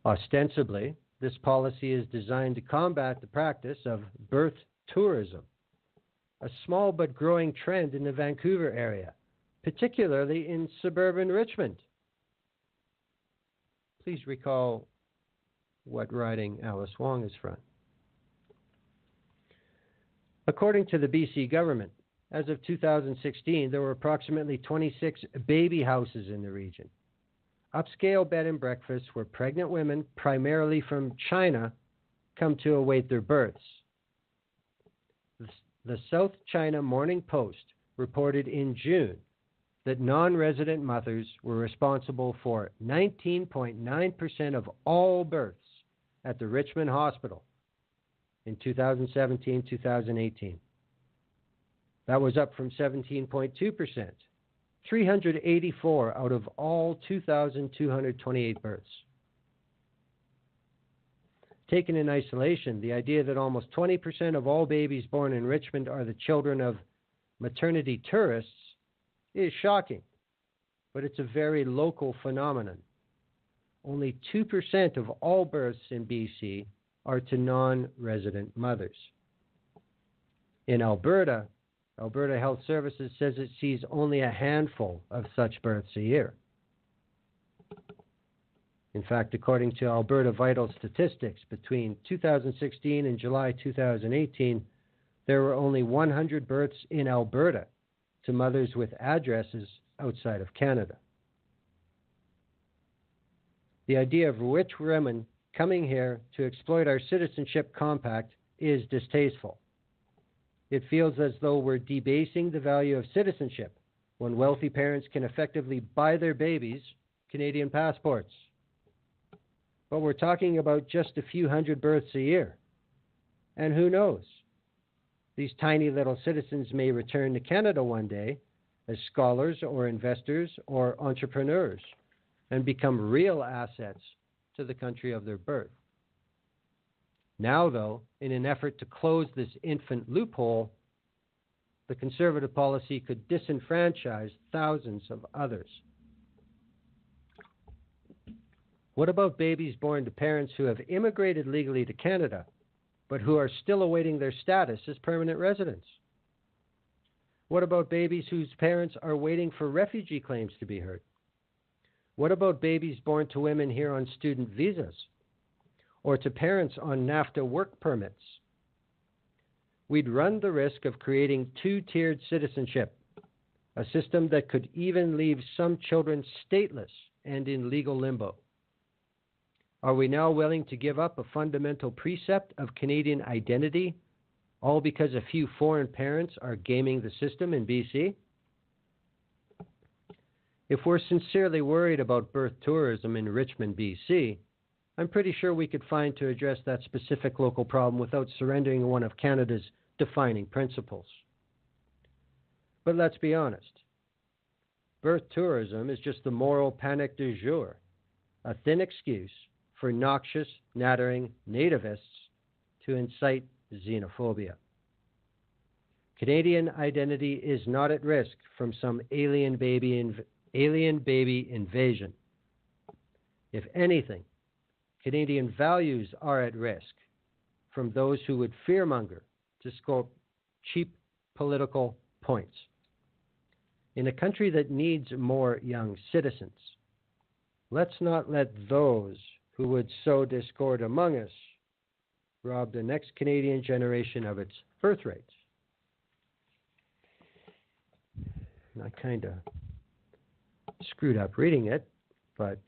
Ostensibly, this policy is designed to combat the practice of birth tourism, a small but growing trend in the Vancouver area, particularly in suburban Richmond. Please recall what riding Alice Wong is from. According to the BC government, as of 2016, there were approximately 26 baby houses in the region. Upscale bed and breakfasts where pregnant women, primarily from China, come to await their births. The South China Morning Post reported in June that non-resident mothers were responsible for 19.9% of all births at the Richmond Hospital in 2017-2018. That was up from 17.2%, 384 out of all 2,228 births. Taken in isolation, the idea that almost 20% of all babies born in Richmond are the children of maternity tourists is shocking, but it's a very local phenomenon. Only 2% of all births in BC are to non-resident mothers. In Alberta, Alberta Health Services says it sees only a handful of such births a year. In fact, according to Alberta Vital Statistics, between 2016 and July 2018, there were only 100 births in Alberta to mothers with addresses outside of Canada. The idea of rich women coming here to exploit our citizenship compact is distasteful. It feels as though we're debasing the value of citizenship when wealthy parents can effectively buy their babies Canadian passports. But we're talking about just a few hundred births a year. And who knows? These tiny little citizens may return to Canada one day as scholars or investors or entrepreneurs and become real assets to the country of their birth. Now, though, in an effort to close this infant loophole, the Conservative policy could disenfranchise thousands of others. What about babies born to parents who have immigrated legally to Canada, but who are still awaiting their status as permanent residents? What about babies whose parents are waiting for refugee claims to be heard? What about babies born to women here on student visas, or to parents on NAFTA work permits? We'd run the risk of creating two-tiered citizenship, a system that could even leave some children stateless and in legal limbo. Are we now willing to give up a fundamental precept of Canadian identity, all because a few foreign parents are gaming the system in BC? If we're sincerely worried about birth tourism in Richmond, BC, I'm pretty sure we could find to address that specific local problem without surrendering one of Canada's defining principles. But let's be honest. Birth tourism is just the moral panic du jour, a thin excuse for noxious, nattering nativists to incite xenophobia. Canadian identity is not at risk from some alien baby invasion. If anything, Canadian values are at risk from those who would fearmonger to score cheap political points. In a country that needs more young citizens, let's not let those who would sow discord among us rob the next Canadian generation of its birth rates. And I kind of screwed up reading it, but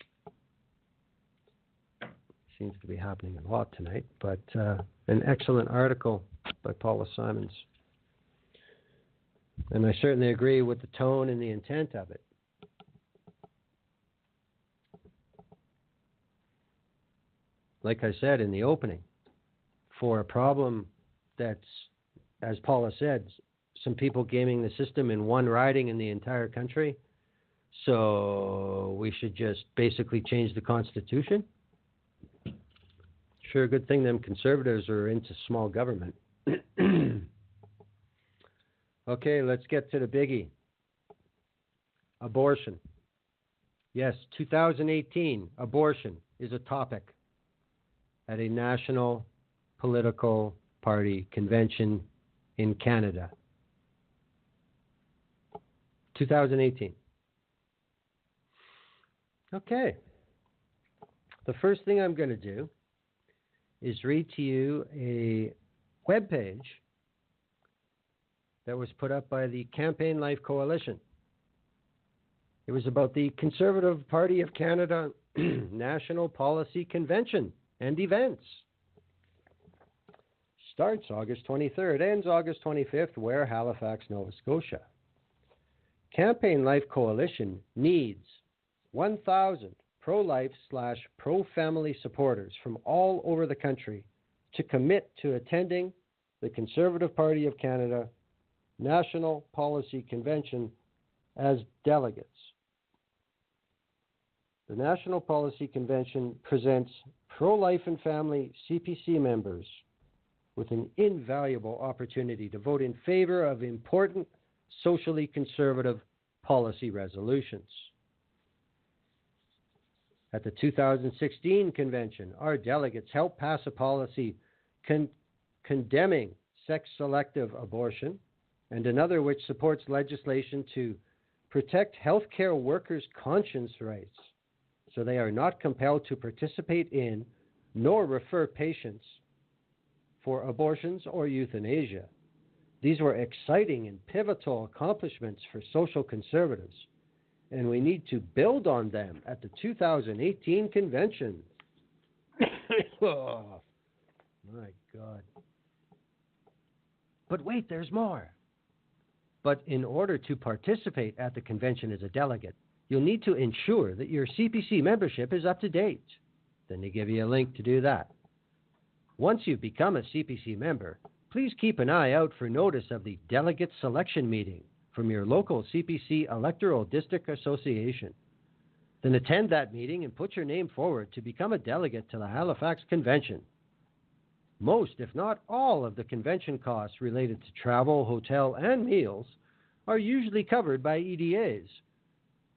seems to be happening a lot tonight. But an excellent article by Paula Simons. And I certainly agree with the tone and the intent of it. Like I said in the opening, for a problem that's, as Paula said, some people gaming the system in one riding in the entire country, so we should just basically change the Constitution? Sure, good thing them conservatives are into small government. Okay, let's get to the biggie. Abortion. Yes, 2018, abortion is a topic at a national political party convention in Canada. 2018. Okay. The first thing I'm going to do is read to you a webpage that was put up by the Campaign Life Coalition. It was about the Conservative Party of Canada National Policy Convention and events. Starts August 23rd, ends August 25th, where Halifax, Nova Scotia. Campaign Life Coalition needs 1,000 pro-life/pro-family supporters from all over the country to commit to attending the Conservative Party of Canada National Policy Convention as delegates. The National Policy Convention presents pro-life and family CPC members with an invaluable opportunity to vote in favor of important socially conservative policy resolutions. At the 2016 convention, our delegates helped pass a policy condemning sex-selective abortion and another which supports legislation to protect healthcare workers' conscience rights so they are not compelled to participate in nor refer patients for abortions or euthanasia. These were exciting and pivotal accomplishments for social conservatives, and we need to build on them at the 2018 convention. Oh, my God. But wait, there's more. But in order to participate at the convention as a delegate, you'll need to ensure that your CPC membership is up to date. Then they give you a link to do that. Once you've become a CPC member, please keep an eye out for notice of the delegate selection meeting from your local CPC Electoral District Association. Then attend that meeting and put your name forward to become a delegate to the Halifax Convention. Most, if not all, of the convention costs related to travel, hotel, and meals are usually covered by EDAs,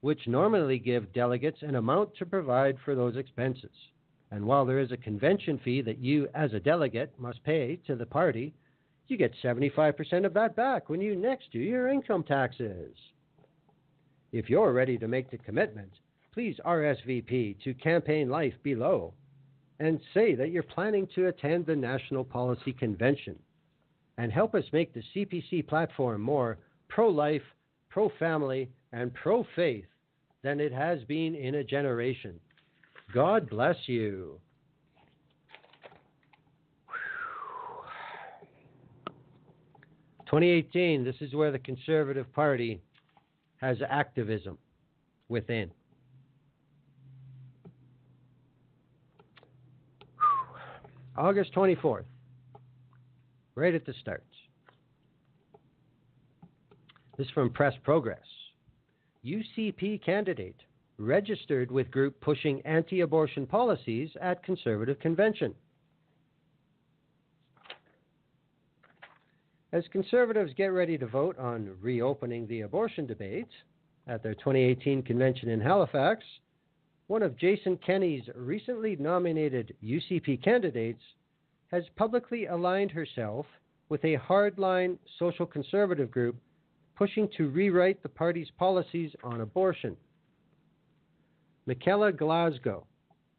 which normally give delegates an amount to provide for those expenses. And while there is a convention fee that you, as a delegate, must pay to the party, you get 75% of that back when you next do your income taxes. If you're ready to make the commitment, please RSVP to Campaign Life below and say that you're planning to attend the National Policy Convention and help us make the CPC platform more pro-life, pro-family, and pro-faith than it has been in a generation. God bless you. 2018, this is where the Conservative Party has activism within. August 24th, right at the start. This is from Press Progress. UCP candidate registered with group pushing anti-abortion policies at Conservative Convention. As Conservatives get ready to vote on reopening the abortion debate at their 2018 convention in Halifax, one of Jason Kenney's recently nominated UCP candidates has publicly aligned herself with a hardline social conservative group pushing to rewrite the party's policies on abortion. Michaela Glasgow,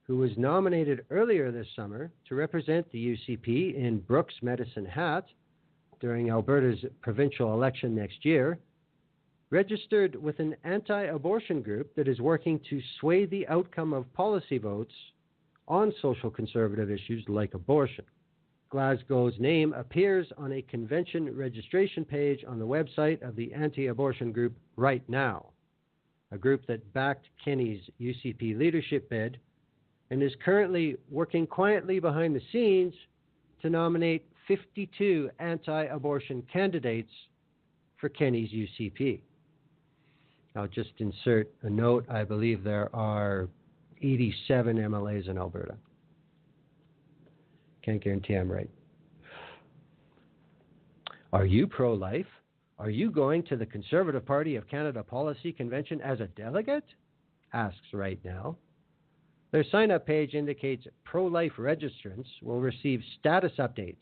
who was nominated earlier this summer to represent the UCP in Brooks Medicine Hat during Alberta's provincial election next year, registered with an anti-abortion group that is working to sway the outcome of policy votes on social conservative issues like abortion. Glasgow's name appears on a convention registration page on the website of the anti-abortion group Right Now, a group that backed Kenney's UCP leadership bid and is currently working quietly behind the scenes to nominate 52 anti-abortion candidates for Kenney's UCP. I'll just insert a note. I believe there are 87 MLAs in Alberta. Can't guarantee I'm right. Are you pro-life? Are you going to the Conservative Party of Canada Policy Convention as a delegate? Asks Right Now. Their sign-up page indicates pro-life registrants will receive status updates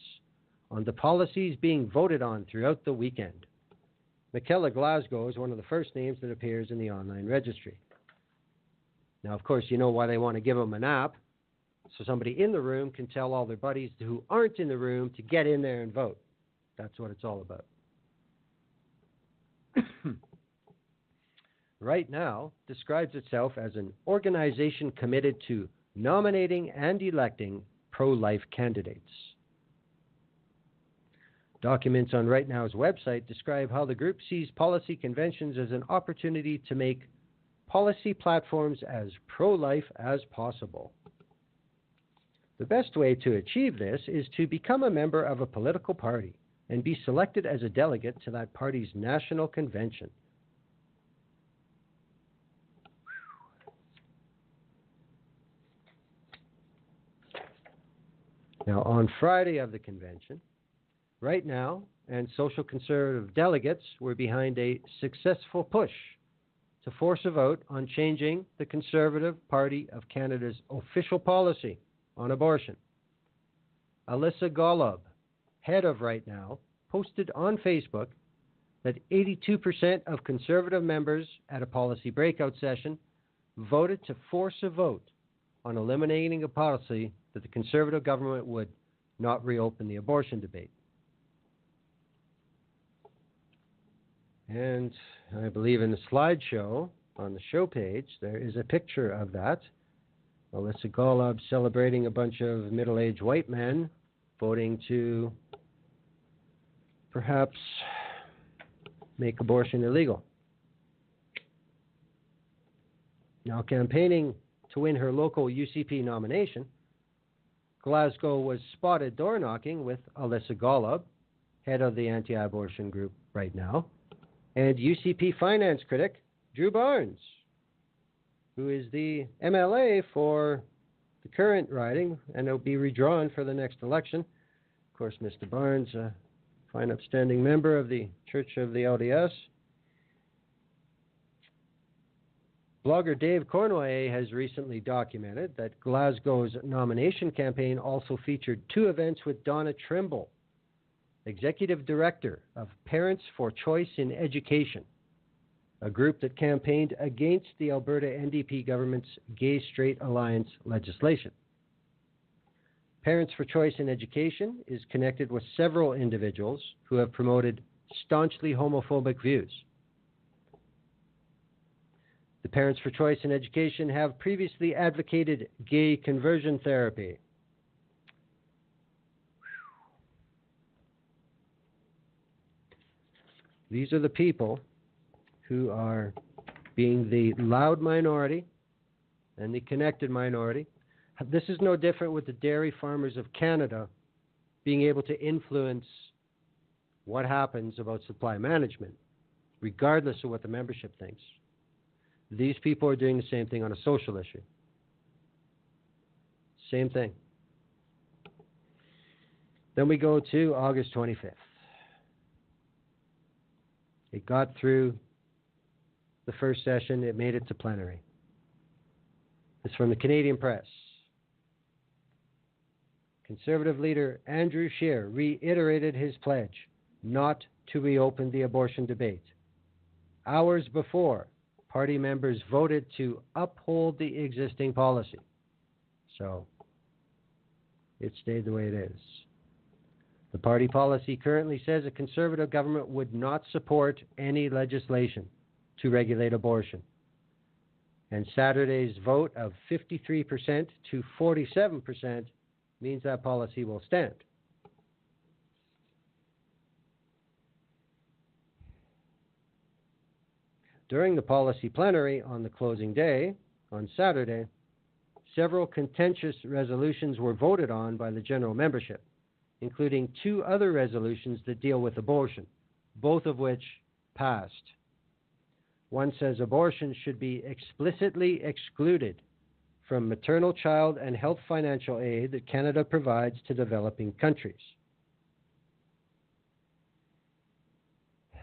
on the policies being voted on throughout the weekend. Michaela Glasgow is one of the first names that appears in the online registry. Now, of course, you know why they want to give them an app, so somebody in the room can tell all their buddies who aren't in the room to get in there and vote. That's what it's all about. Right Now describes itself as an organization committed to nominating and electing pro-life candidates. Documents on Right Now's website describe how the group sees policy conventions as an opportunity to make policy platforms as pro-life as possible. The best way to achieve this is to become a member of a political party and be selected as a delegate to that party's national convention. Now, on Friday of the convention, Right Now and social conservative delegates were behind a successful push to force a vote on changing the Conservative Party of Canada's official policy on abortion. Alyssa Golub, head of Right Now, posted on Facebook that 82% of Conservative members at a policy breakout session voted to force a vote on eliminating a policy that the Conservative government would not reopen the abortion debate. And I believe in the slideshow on the show page, there is a picture of that. Alyssa Golub celebrating a bunch of middle-aged white men voting to perhaps make abortion illegal. Now, campaigning to win her local UCP nomination, Glasgow was spotted door-knocking with Alyssa Golub, head of the anti-abortion group Right Now, and UCP finance critic Drew Barnes, who is the MLA for the current riding, and will be redrawn for the next election. Of course, Mr. Barnes, a fine upstanding member of the Church of the LDS. Blogger Dave Cournoyer has recently documented that Glasgow's nomination campaign also featured two events with Donna Trimble, Executive Director of Parents for Choice in Education, a group that campaigned against the Alberta NDP government's Gay-Straight Alliance legislation. Parents for Choice in Education is connected with several individuals who have promoted staunchly homophobic views. The Parents for Choice in Education have previously advocated gay conversion therapy. These are the people who are being the loud minority and the connected minority. This is no different with the dairy farmers of Canada being able to influence what happens about supply management, regardless of what the membership thinks. These people are doing the same thing on a social issue. Same thing. Then we go to August 25th. It got through the first session. It made it to plenary. It's from the Canadian Press. Conservative leader Andrew Scheer reiterated his pledge not to reopen the abortion debate. Hours before, party members voted to uphold the existing policy. So, it stayed the way it is. The party policy currently says a conservative government would not support any legislation to regulate abortion. And Saturday's vote of 53% to 47% means that policy will stand. During the policy plenary on the closing day, on Saturday, several contentious resolutions were voted on by the general membership, including 2 other resolutions that deal with abortion, both of which passed. One says abortion should be explicitly excluded from maternal, child, and health financial aid that Canada provides to developing countries.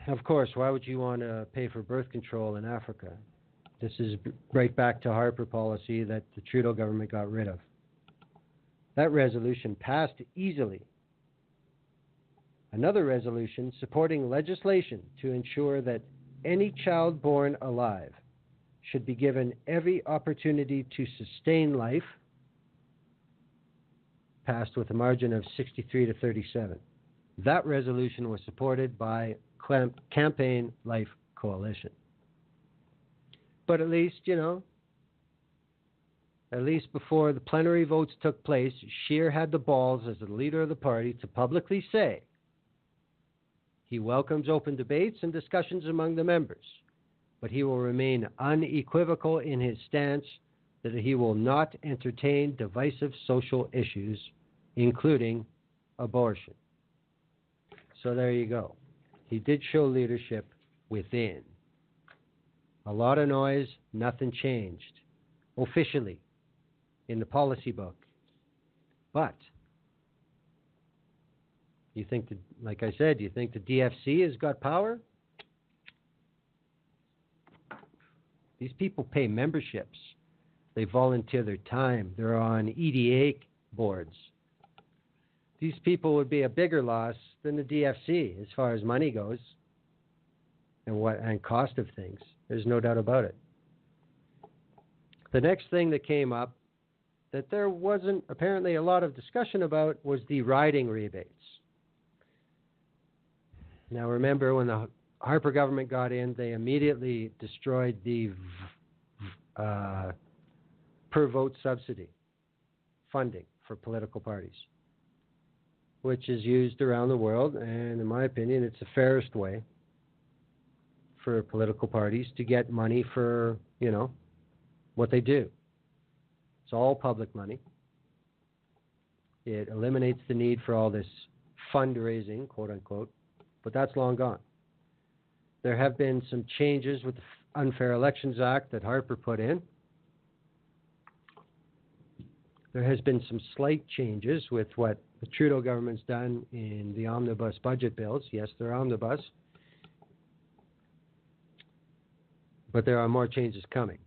Of course, why would you want to pay for birth control in Africa? This is right back to Harper policy that the Trudeau government got rid of. That resolution passed easily. Another resolution supporting legislation to ensure that any child born alive should be given every opportunity to sustain life passed with a margin of 63 to 37. That resolution was supported by Campaign Life Coalition. But at least, at least before the plenary votes took place, Scheer had the balls as the leader of the party to publicly say he welcomes open debates and discussions among the members, but he will remain unequivocal in his stance that he will not entertain divisive social issues, including abortion. So there you go. He did show leadership within. A lot of noise, nothing changed officially in the policy book. But you think that, like I said, you think the DFC has got power? These people pay memberships. They volunteer their time. They're on EDA boards. These people would be a bigger loss than the DFC as far as money goes and cost of things. There's no doubt about it. The next thing that came up that there wasn't apparently a lot of discussion about was the riding rebates. Now remember, when the Harper government got in, they immediately destroyed the per vote subsidy funding for political parties, which is used around the world, and in my opinion, it's the fairest way for political parties to get money for, what they do. It's all public money. It eliminates the need for all this fundraising, quote unquote, but that's long gone. There have been some changes with the Unfair Elections Act that Harper put in. There has been some slight changes with what the Trudeau government's done in the omnibus budget bills. Yes, they're omnibus. But there are more changes coming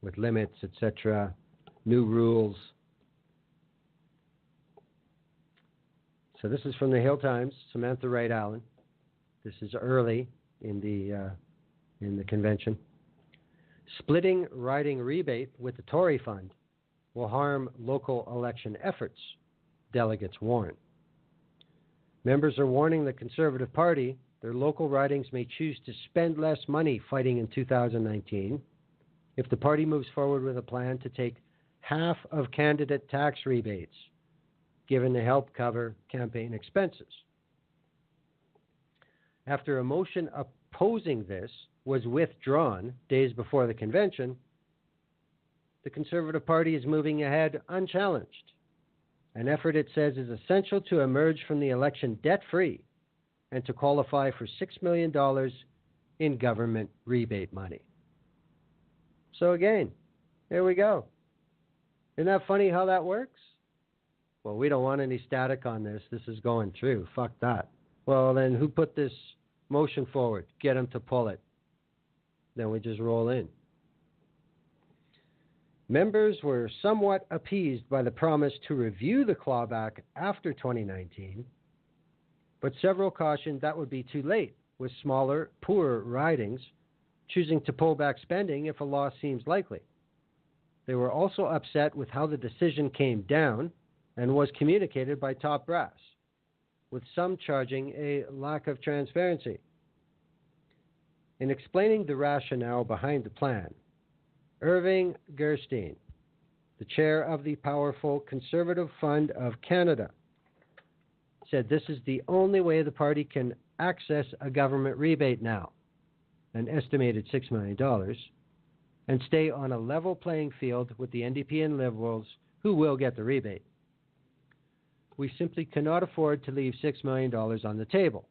with limits, etc., new rules. So this is from the Hill Times, Samantha Wright Allen. This is early in the convention. Splitting riding rebate with the Tory fund will harm local election efforts, delegates warn. Members are warning the Conservative Party their local ridings may choose to spend less money fighting in 2019 if the party moves forward with a plan to take half of candidate tax rebates given to help cover campaign expenses. after a motion opposing this was withdrawn days before the convention, the Conservative Party is moving ahead unchallenged, an effort it says is essential to emerge from the election debt-free and to qualify for $6 million in government rebate money. So again, there we go. Isn't that funny how that works? Well, we don't want any static on this. This is going through. Fuck that. Well, then who put this motion forward? Get them to pull it. Then we just roll in. Members were somewhat appeased by the promise to review the clawback after 2019, but several cautioned that would be too late, with smaller, poorer ridings choosing to pull back spending if a loss seems likely. They were also upset with how the decision came down and was communicated by top brass, with some charging a lack of transparency. In explaining the rationale behind the plan, Irving Gerstein, the chair of the powerful Conservative Fund of Canada, said this is the only way the party can access a government rebate now, an estimated $6 million, and stay on a level playing field with the NDP and Liberals who will get the rebate. We simply cannot afford to leave $6 million on the table,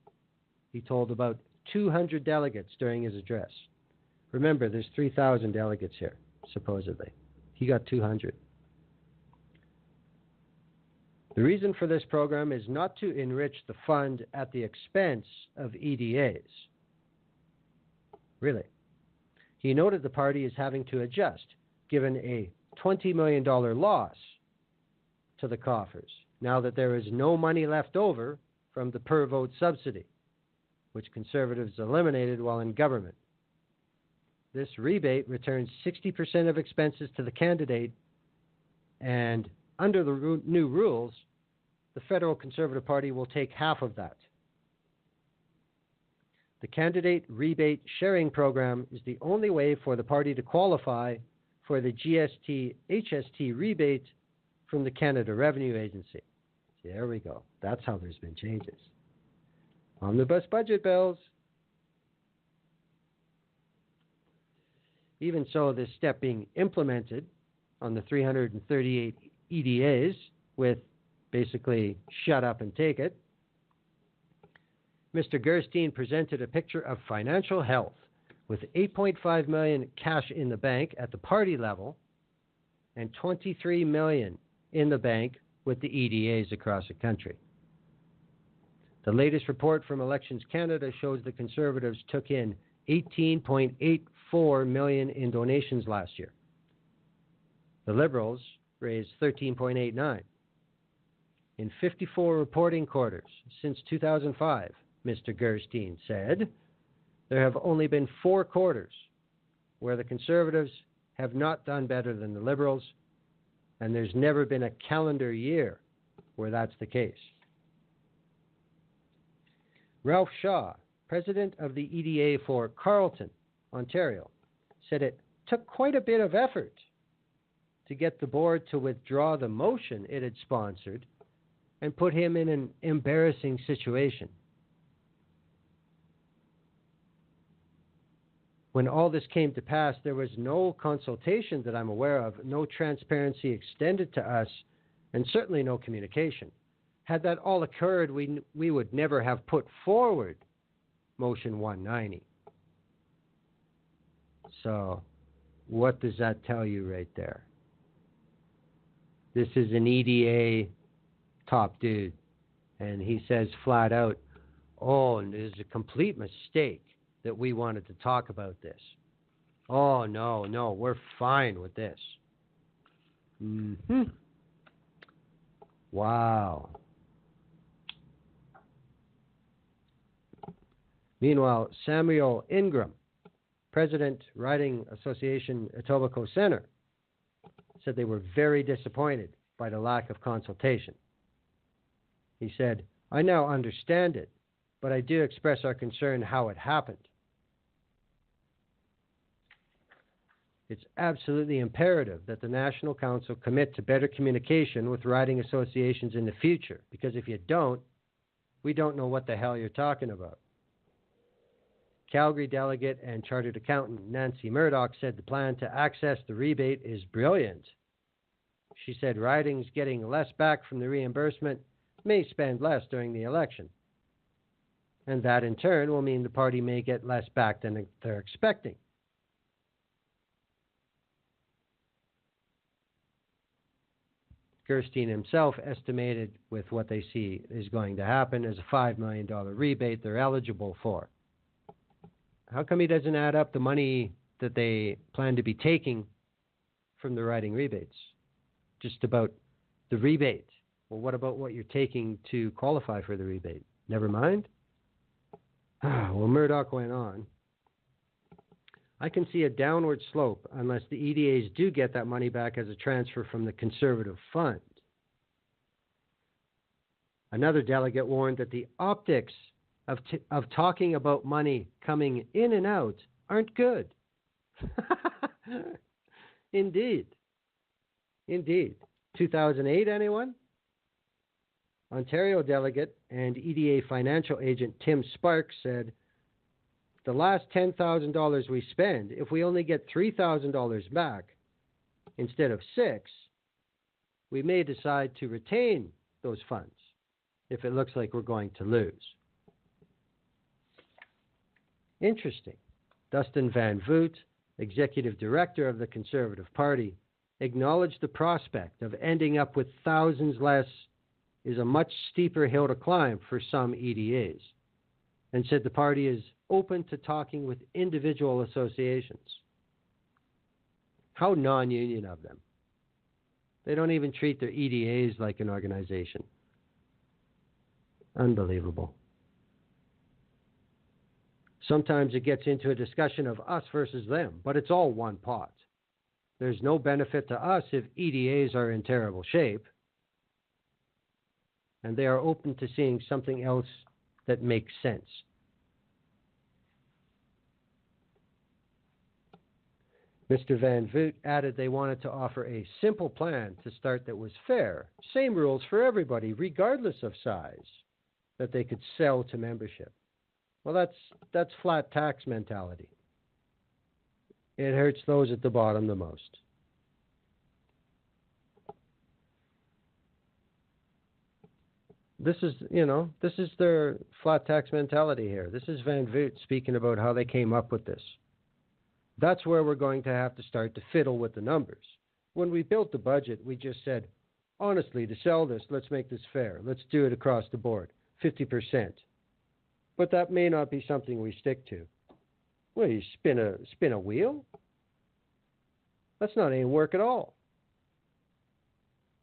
he told about 200 delegates during his address. Remember, there's 3,000 delegates here, supposedly. He got 200. The reason for this program is not to enrich the fund at the expense of EDAs. Really. He noted the party is having to adjust, given a $20 million loss to the coffers, now that there is no money left over from the per-vote subsidy, which Conservatives eliminated while in government. This rebate returns 60% of expenses to the candidate, and under the new rules, the federal Conservative Party will take half of that. The candidate rebate sharing program is the only way for the party to qualify for the GST-HST rebate from the Canada Revenue Agency. There we go. That's how there's been changes. Omnibus budget bills. Even so, this step being implemented on the 338 EDAs with basically shut up and take it, Mr. Gerstein presented a picture of financial health with $8.5 million cash in the bank at the party level and $23 million in the bank with the EDAs across the country. The latest report from Elections Canada shows the Conservatives took in $18.84 million in donations last year. The Liberals raised $13.89. In 54 reporting quarters since 2005, Mr. Gerstein said, there have only been 4 quarters where the Conservatives have not done better than the Liberals, and there's never been a calendar year where that's the case. Ralph Shaw, president of the EDA for Carleton, Ontario, said it took quite a bit of effort to get the board to withdraw the motion it had sponsored and put him in an embarrassing situation. When all this came to pass, there was no consultation that I'm aware of, no transparency extended to us, and certainly no communication. Had that all occurred, we would never have put forward Motion 190. So, what does that tell you right there? This is an EDA top dude, and he says flat out, oh, it is a complete mistake that we wanted to talk about this. Oh, no, we're fine with this. Wow. Meanwhile, Samuel Ingram, President, Riding Association, Etobicoke Centre, said they were very disappointed by the lack of consultation. He said, I now understand it, but I do express our concern how it happened. It's absolutely imperative that the National Council commit to better communication with riding associations in the future, because if you don't, we don't know what the hell you're talking about. Calgary delegate and chartered accountant Nancy Murdoch said the plan to access the rebate is brilliant. She said ridings getting less back from the reimbursement may spend less during the election. And that in turn will mean the party may get less back than they're expecting. Gerstein himself estimated with what they see is going to happen as a $5 million rebate they're eligible for. How come he doesn't add up the money that they plan to be taking from the riding rebates? Just about the rebate. Well, what about what you're taking to qualify for the rebate? Never mind? Well, Murdoch went on. I can see a downward slope unless the EDAs do get that money back as a transfer from the Conservative Fund. Another delegate warned that the optics of talking about money coming in and out aren't good. Indeed. 2008, anyone? Ontario delegate and EDA financial agent Tim Sparks said, the last $10,000 we spend, if we only get $3,000 back instead of $6,000, we may decide to retain those funds if it looks like we're going to lose. Interesting. Dustin Van Voot, executive director of the Conservative Party, acknowledged the prospect of ending up with thousands less is a much steeper hill to climb for some EDAs, and said the party is open to talking with individual associations. How non-union of them. They don't even treat their EDAs like an organization. Unbelievable. Sometimes it gets into a discussion of us versus them, but it's all one pot. There's no benefit to us if EDAs are in terrible shape, and they are open to seeing something else that makes sense. Mr. Van Voot added they wanted to offer a simple plan to start that was fair, same rules for everybody, regardless of size, that they could sell to membership. Well, that's flat tax mentality. It hurts those at the bottom the most. This is their flat tax mentality here. This is Van Voot speaking about how they came up with this. That's where we're going to have to start to fiddle with the numbers. When we built the budget, we just said, honestly, to sell this, let's make this fair. Let's do it across the board, 50%. But that may not be something we stick to. Well, you spin a wheel? That's not any work at all.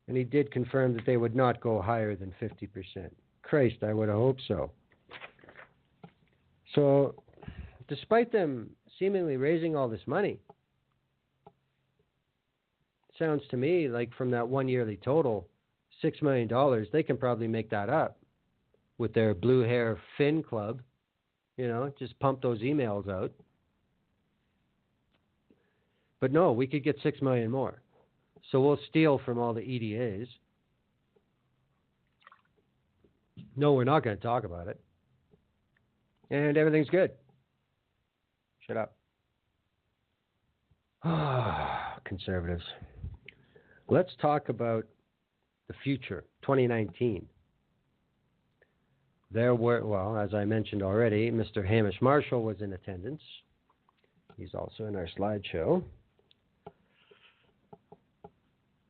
And he did confirm that they would not go higher than 50%. Christ, I would have hoped so. So, despite them seemingly raising all this money, sounds to me like from that one yearly total, $6 million, they can probably make that up with their Blue Hair Fin Club. Just pump those emails out. But no, we could get $6 million more. So we'll steal from all the EDAs. No, we're not going to talk about it. And everything's good. Shut up. Conservatives. Let's talk about the future, 2019. There were, well, as I mentioned already, Mr. Hamish Marshall was in attendance. He's also in our slideshow.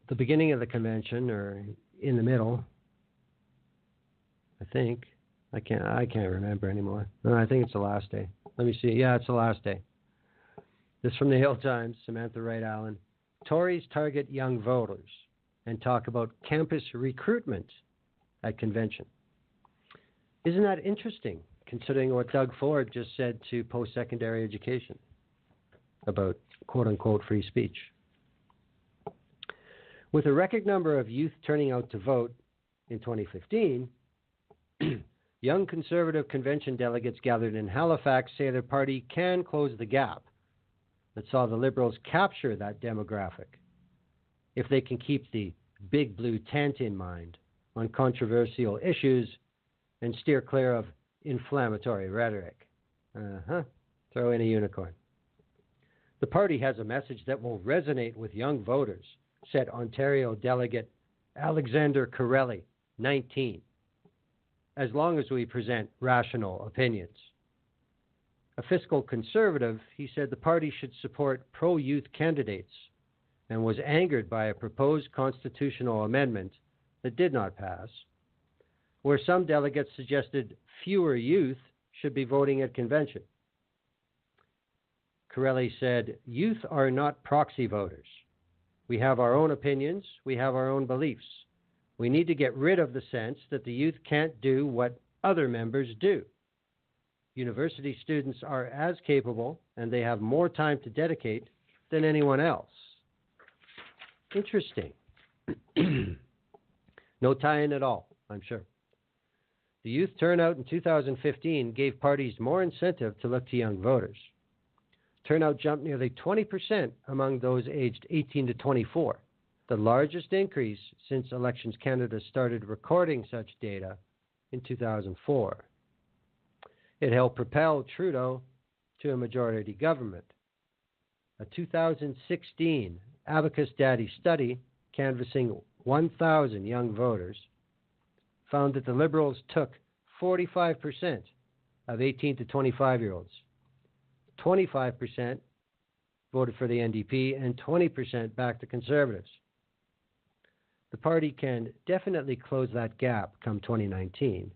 The beginning of the convention, or in the middle, I think. I can't remember anymore. No, I think it's the last day. Let me see. Yeah, it's the last day. This from the Hill Times, Samantha Wright Allen. Tories target young voters and talk about campus recruitment at convention. Isn't that interesting, considering what Doug Ford just said to post-secondary education about quote-unquote free speech? With a record number of youth turning out to vote in 2015, young Conservative convention delegates gathered in Halifax say their party can close the gap that saw the Liberals capture that demographic if they can keep the big blue tent in mind on controversial issues and steer clear of inflammatory rhetoric. Throw in a unicorn. The party has a message that will resonate with young voters, said Ontario delegate Alexander Corelli, 19, as long as we present rational opinions. A fiscal conservative, he said the party should support pro-youth candidates and was angered by a proposed constitutional amendment that did not pass, where some delegates suggested fewer youth should be voting at convention. Corelli said, "Youth are not proxy voters. We have our own opinions. We have our own beliefs. We need to get rid of the sense that the youth can't do what other members do. University students are as capable and they have more time to dedicate than anyone else." Interesting. No tie-in at all, I'm sure. The youth turnout in 2015 gave parties more incentive to look to young voters. Turnout jumped nearly 20% among those aged 18 to 24, the largest increase since Elections Canada started recording such data in 2004. It helped propel Trudeau to a majority government. A 2016 Abacus Daddy study canvassing 1,000 young voters found that the Liberals took 45% of 18 to 25-year-olds. 25% voted for the NDP and 20% backed the Conservatives. The party can definitely close that gap come 2019,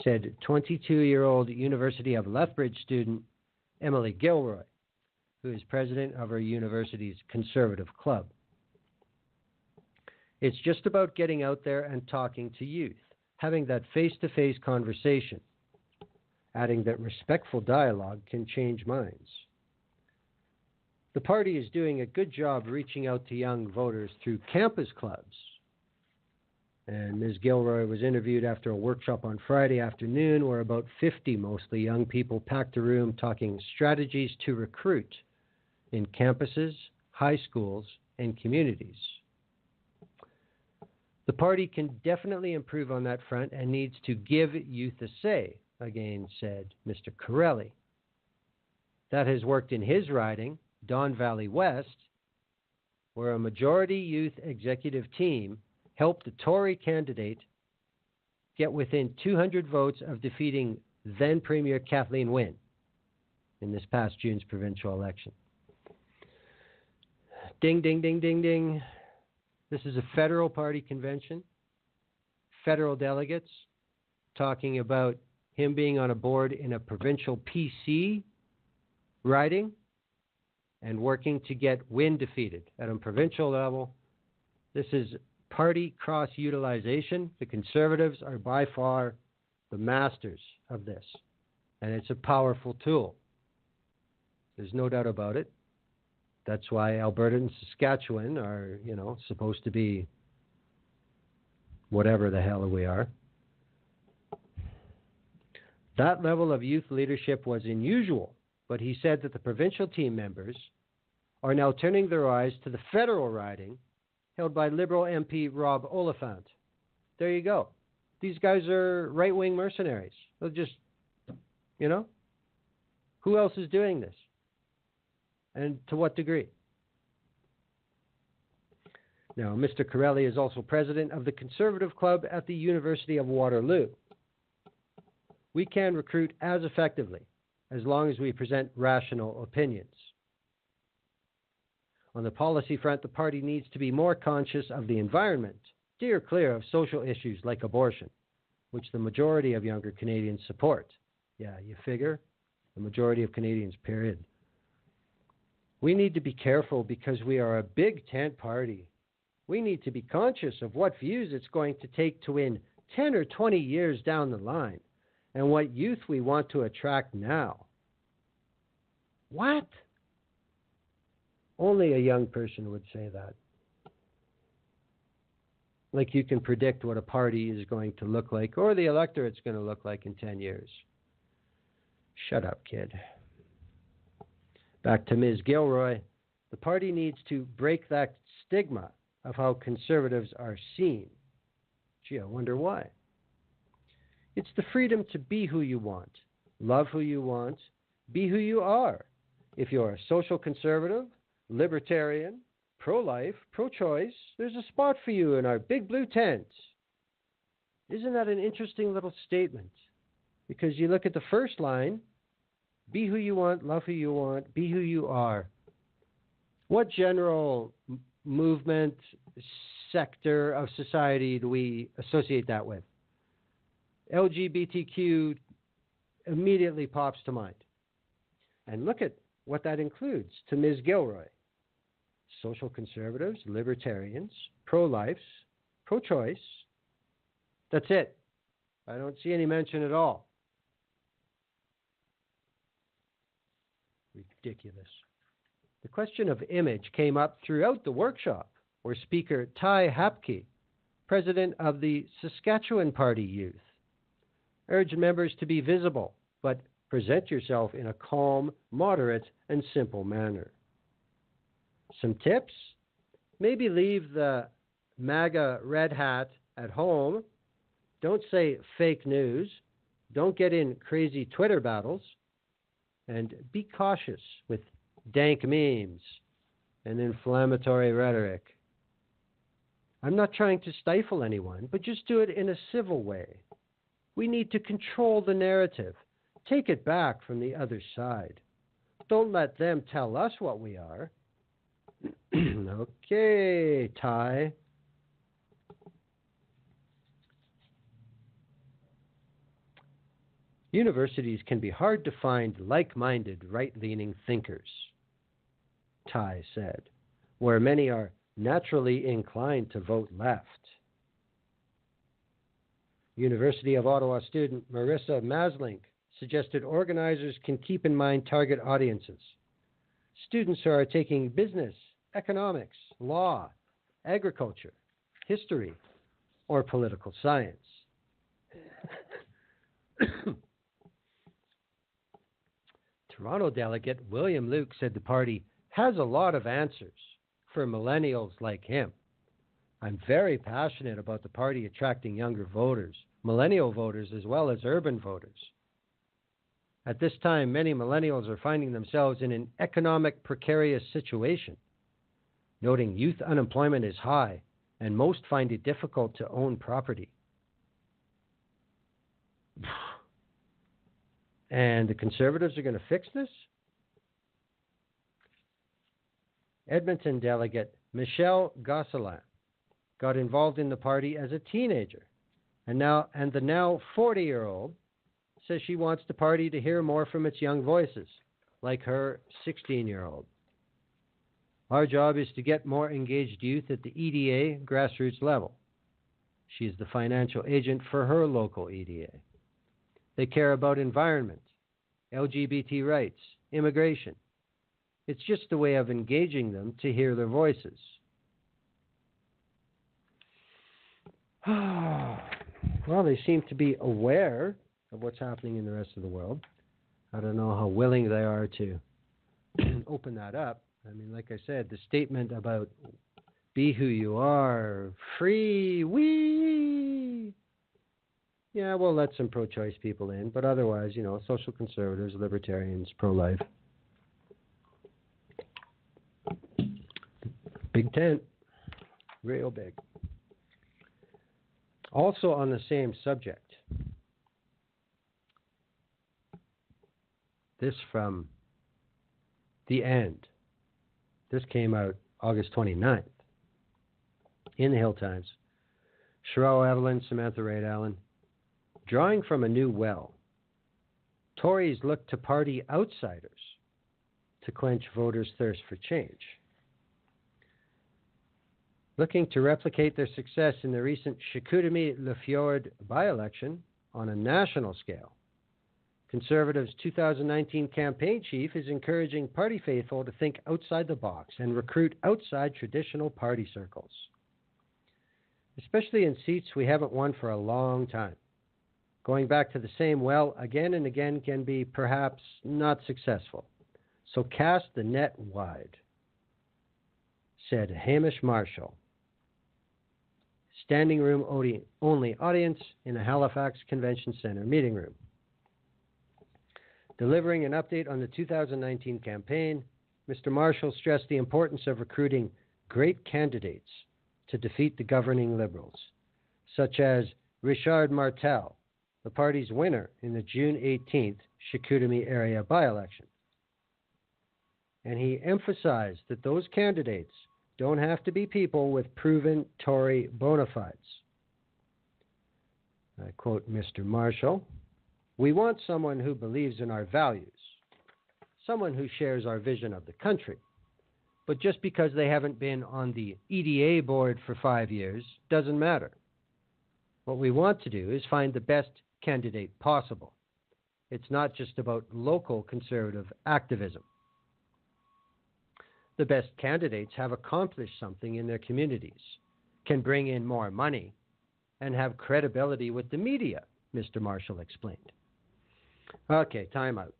said 22-year-old University of Lethbridge student Emily Gilroy, who is president of her university's Conservative Club. It's just about getting out there and talking to youth, having that face-to-face conversation, adding that respectful dialogue can change minds. The party is doing a good job reaching out to young voters through campus clubs. And Ms. Gilroy was interviewed after a workshop on Friday afternoon where about 50 mostly young people packed a room talking strategies to recruit in campuses, high schools, and communities. The party can definitely improve on that front and needs to give youth a say, again said Mr. Corelli. That has worked in his riding, Don Valley West, where a majority youth executive team helped the Tory candidate get within 200 votes of defeating then Premier Kathleen Wynne in this past June's provincial election. Ding, ding, ding, ding, ding. This is a federal party convention, federal delegates talking about him being on a board in a provincial PC riding and working to get Wynne defeated at a provincial level. This is party cross-utilization. The Conservatives are by far the masters of this, and it's a powerful tool. There's no doubt about it. That's why Alberta and Saskatchewan are, supposed to be whatever the hell we are. That level of youth leadership was unusual, but he said that the provincial team members are now turning their eyes to the federal riding held by Liberal MP Rob Oliphant. There you go. These guys are right-wing mercenaries. They'll just, who else is doing this? And to what degree? Now, Mr. Corelli is also president of the Conservative Club at the University of Waterloo. We can recruit as effectively as long as we present rational opinions. On the policy front, the party needs to be more conscious of the environment, steer clear of social issues like abortion, which the majority of younger Canadians support. Yeah, you figure? The majority of Canadians, period. We need to be careful because we are a big tent party. We need to be conscious of what views it's going to take to win 10 or 20 years down the line and what youth we want to attract now. What? Only a young person would say that. Like you can predict what a party is going to look like or the electorate's going to look like in 10 years. Shut up, kid. Back to Ms. Gilroy. The party needs to break that stigma of how Conservatives are seen. Gee, I wonder why. It's the freedom to be who you want, love who you want, be who you are, If you're a social conservative, libertarian, pro-life, pro-choice, there's a spot for you in our big blue tent. Isn't that an interesting little statement? Because you look at the first line, be who you want, love who you want, be who you are. What general movement, sector of society do we associate that with? LGBTQ immediately pops to mind. And look at what that includes to Ms. Gilroy. Social conservatives, libertarians, pro-lifes, pro-choice. That's it. I don't see any mention at all. Ridiculous. The question of image came up throughout the workshop, where Speaker Ty Hapke, president of the Saskatchewan Party Youth, urged members to be visible, but present yourself in a calm, moderate, and simple manner. Some tips? Maybe leave the MAGA red hat at home. Don't say fake news. Don't get in crazy Twitter battles. And be cautious with dank memes and inflammatory rhetoric. I'm not trying to stifle anyone, but just do it in a civil way. We need to control the narrative. Take it back from the other side. Don't let them tell us what we are. Okay, Ty. Universities can be hard to find like-minded, right-leaning thinkers, Ty said, where many are naturally inclined to vote left. University of Ottawa student Marissa Maslink suggested organizers can keep in mind target audiences. Students who are taking business, economics, law, agriculture, history, or political science. Toronto delegate William Luke said the party has a lot of answers for millennials like him. I'm very passionate about the party attracting younger voters, millennial voters as well as urban voters. At this time, many millennials are finding themselves in an economic precarious situation, noting youth unemployment is high and most find it difficult to own property. And the Conservatives are going to fix this? Edmonton delegate Michelle Gosselin got involved in the party as a teenager, and the now 40-year-old says she wants the party to hear more from its young voices, like her 16-year-old. Our job is to get more engaged youth at the EDA grassroots level. She is the financial agent for her local EDA. They care about environment, LGBT rights, immigration. It's just a way of engaging them to hear their voices. Well, they seem to be aware of what's happening in the rest of the world. I don't know how willing they are to open that up. I mean, like I said, the statement about be who you are, free, we. Yeah, we'll let some pro-choice people in, but otherwise, social conservatives, libertarians, pro-life. Big tent. Real big. Also on the same subject, this from The End. This came out August 29th in the Hill Times. Sherelle Evelyn, Samantha Ray Allen. Drawing from a new well, Tories look to party outsiders to quench voters' thirst for change. Looking to replicate their success in the recent Chicoutimi-Le by-election on a national scale, Conservatives' 2019 campaign chief is encouraging party faithful to think outside the box and recruit outside traditional party circles, especially in seats we haven't won for a long time. Going back to the same well again and again can be perhaps not successful. So cast the net wide, said Hamish Marshall, standing room only audience in the Halifax Convention Center meeting room. Delivering an update on the 2019 campaign, Mr. Marshall stressed the importance of recruiting great candidates to defeat the governing Liberals, such as Richard Martel, the party's winner in the June 18th Chicoutimi area by-election. And he emphasized that those candidates don't have to be people with proven Tory bona fides. I quote Mr. Marshall, "We want someone who believes in our values, someone who shares our vision of the country. But just because they haven't been on the EDA board for 5 years doesn't matter. What we want to do is find the best candidate possible. It's not just about local conservative activism. The best candidates have accomplished something in their communities, can bring in more money, and have credibility with the media," Mr. Marshall explained. Okay, time out.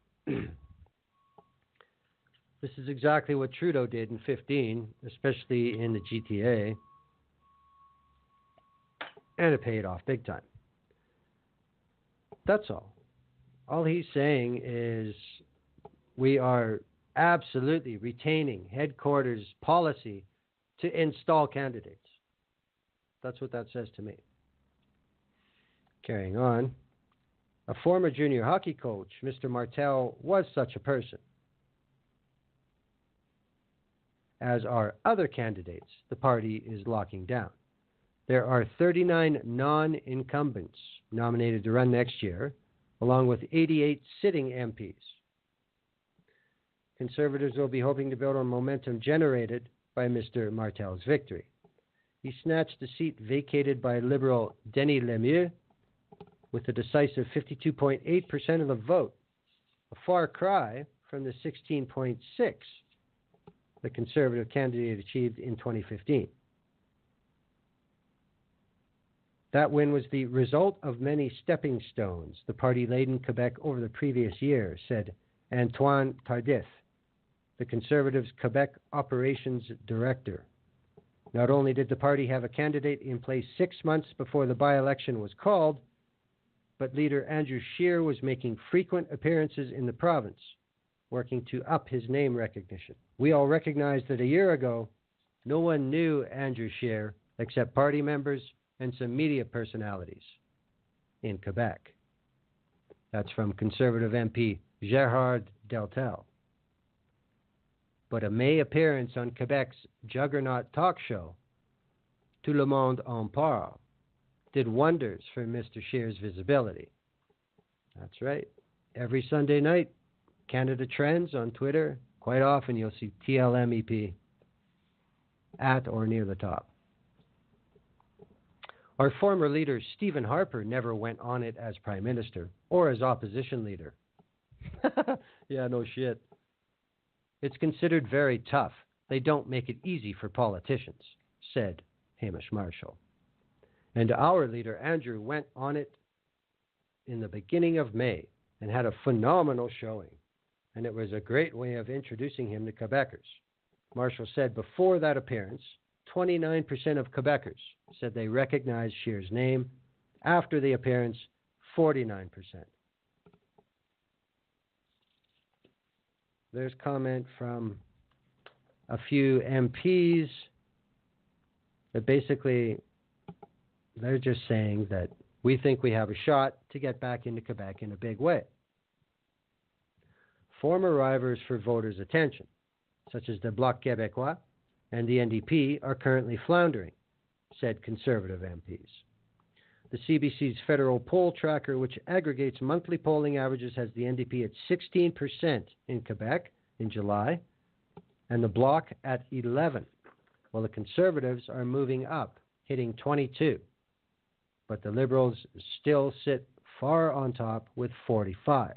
This is exactly what Trudeau did in 2015, especially in the GTA, and it paid off big time. That's all. All he's saying is we are absolutely retaining headquarters policy to install candidates. That's what that says to me. Carrying on, a former junior hockey coach, Mr. Martel, was such a person. As are other candidates the party is locking down. There are 39 non-incumbents nominated to run next year, along with 88 sitting MPs. Conservatives will be hoping to build on momentum generated by Mr. Martel's victory. He snatched the seat vacated by Liberal Denis Lemieux with a decisive 52.8% of the vote, a far cry from the 16.6% the Conservative candidate achieved in 2015. That win was the result of many stepping stones the party laid in Quebec over the previous year, said Antoine Tardif, the Conservatives' Quebec Operations Director. Not only did the party have a candidate in place 6 months before the by-election was called, but leader Andrew Scheer was making frequent appearances in the province, working to up his name recognition. We all recognize that a year ago, no one knew Andrew Scheer except party members and some media personalities in Quebec. That's from Conservative MP Gérard Deltel. But a May appearance on Quebec's juggernaut talk show, Tout le monde en parle, did wonders for Mr. Scheer's visibility. That's right. Every Sunday night, Canada Trends on Twitter, quite often you'll see TLMEP at or near the top. Our former leader, Stephen Harper, never went on it as Prime Minister or as opposition leader. Yeah, no shit. It's considered very tough. They don't make it easy for politicians, said Hamish Marshall. And our leader, Andrew, went on it in the beginning of May and had a phenomenal showing. And it was a great way of introducing him to Quebecers. Marshall said before that appearance, 29% of Quebecers said they recognized Scheer's name. After the appearance, 49%. There's comment from a few MPs that basically they're just saying that we think we have a shot to get back into Quebec in a big way. Former rivals for voters' attention, such as the Bloc Québécois and the NDP, are currently floundering, said Conservative MPs. The CBC's federal poll tracker, which aggregates monthly polling averages, has the NDP at 16% in Quebec in July, and the Bloc at 11%, while the Conservatives are moving up, hitting 22%. But the Liberals still sit far on top with 45%.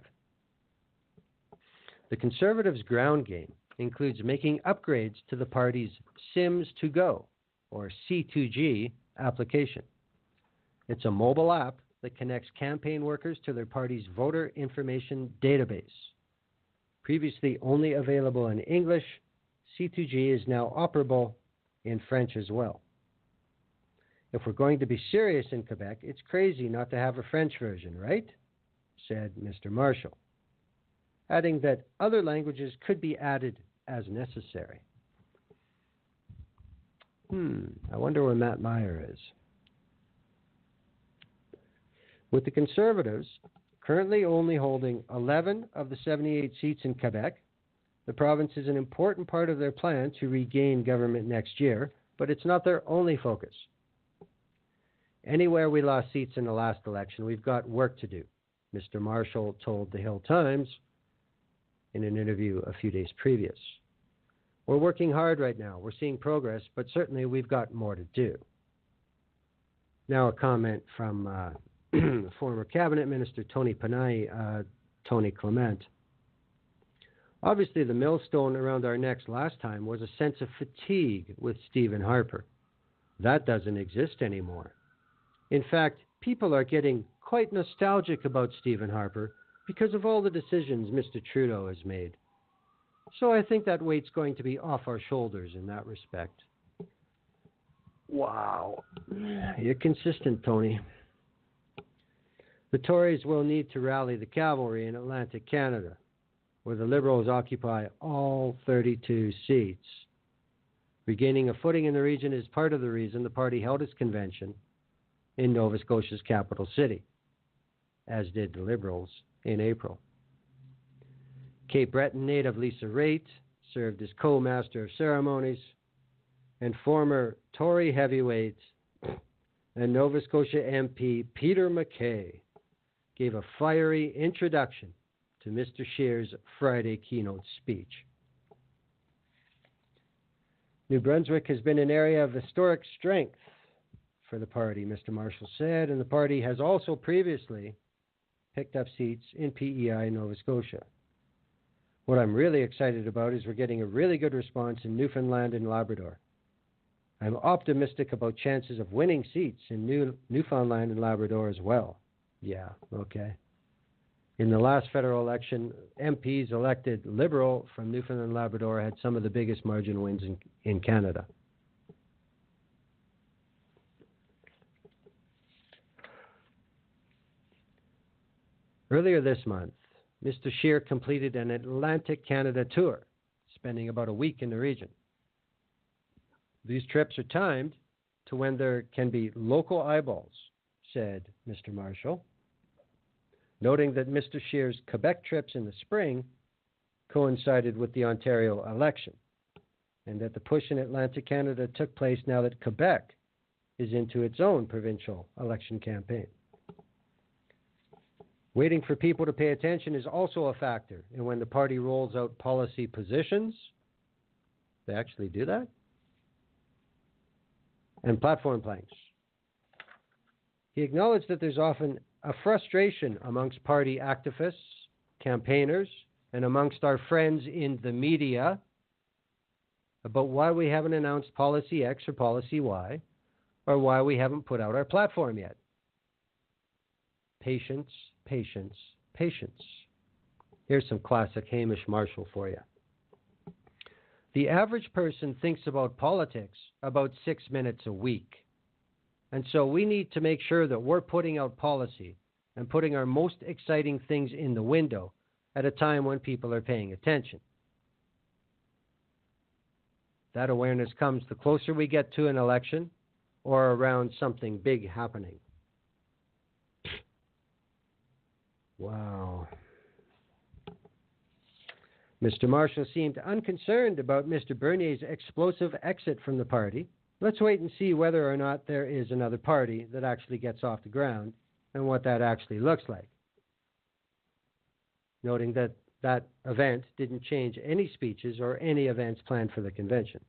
The Conservatives' ground game includes making upgrades to the party's Sims to Go, or C2G, application. It's a mobile app that connects campaign workers to their party's voter information database. Previously only available in English, C2G is now operable in French as well. If we're going to be serious in Quebec, it's crazy not to have a French version, right? Said Mr. Marshall. adding that other languages could be added as necessary. I wonder where Matt Meyer is. With the Conservatives currently only holding 11 of the 78 seats in Quebec, the province is an important part of their plan to regain government next year, but it's not their only focus. Anywhere we lost seats in the last election, we've got work to do, Mr. Marshall told the Hill Times in an interview a few days previous. We're working hard right now. We're seeing progress, but certainly we've got more to do. Now a comment from former Cabinet Minister Tony Panay, Tony Clement. Obviously, the millstone around our necks last time was a sense of fatigue with Stephen Harper. That doesn't exist anymore. In fact, people are getting quite nostalgic about Stephen Harper because of all the decisions Mr. Trudeau has made. So I think that weight's going to be off our shoulders in that respect. Wow. You're consistent, Tony. The Tories will need to rally the cavalry in Atlantic Canada, where the Liberals occupy all 32 seats. Regaining a footing in the region is part of the reason the party held its convention in Nova Scotia's capital city, as did the Liberals in April. Cape Breton native Lisa Raitt served as co-master of ceremonies, and former Tory heavyweight and Nova Scotia MP Peter MacKay gave a fiery introduction to Mr. Scheer's Friday keynote speech. New Brunswick has been an area of historic strength for the party, Mr. Marshall said, and the party has also previously picked up seats in PEI, Nova Scotia. What I'm really excited about is we're getting a really good response in Newfoundland and Labrador. I'm optimistic about chances of winning seats in Newfoundland and Labrador as well. Yeah, okay. In the last federal election, MPs elected Liberal from Newfoundland and Labrador had some of the biggest margin wins in Canada. Earlier this month, Mr. Scheer completed an Atlantic Canada tour, spending about a week in the region. These trips are timed to when there can be local eyeballs, said Mr. Marshall, noting that Mr. Scheer's Quebec trips in the spring coincided with the Ontario election, and that the push in Atlantic Canada took place now that Quebec is into its own provincial election campaign. Waiting for people to pay attention is also a factor, and when the party rolls out policy positions, they actually do that, and platform planks. He acknowledged that there's often a frustration amongst party activists, campaigners, and amongst our friends in the media about why we haven't announced policy X or policy Y, or why we haven't put out our platform yet. Patience, patience, patience. Here's some classic Hamish Marshall for you. The average person thinks about politics about 6 minutes a week. And so we need to make sure that we're putting out policy and putting our most exciting things in the window at a time when people are paying attention. That awareness comes the closer we get to an election or around something big happening. Wow. Mr. Marshall seemed unconcerned about Mr. Bernier's explosive exit from the party. Let's wait and see whether or not there is another party that actually gets off the ground and what that actually looks like. Noting that that event didn't change any speeches or any events planned for the convention.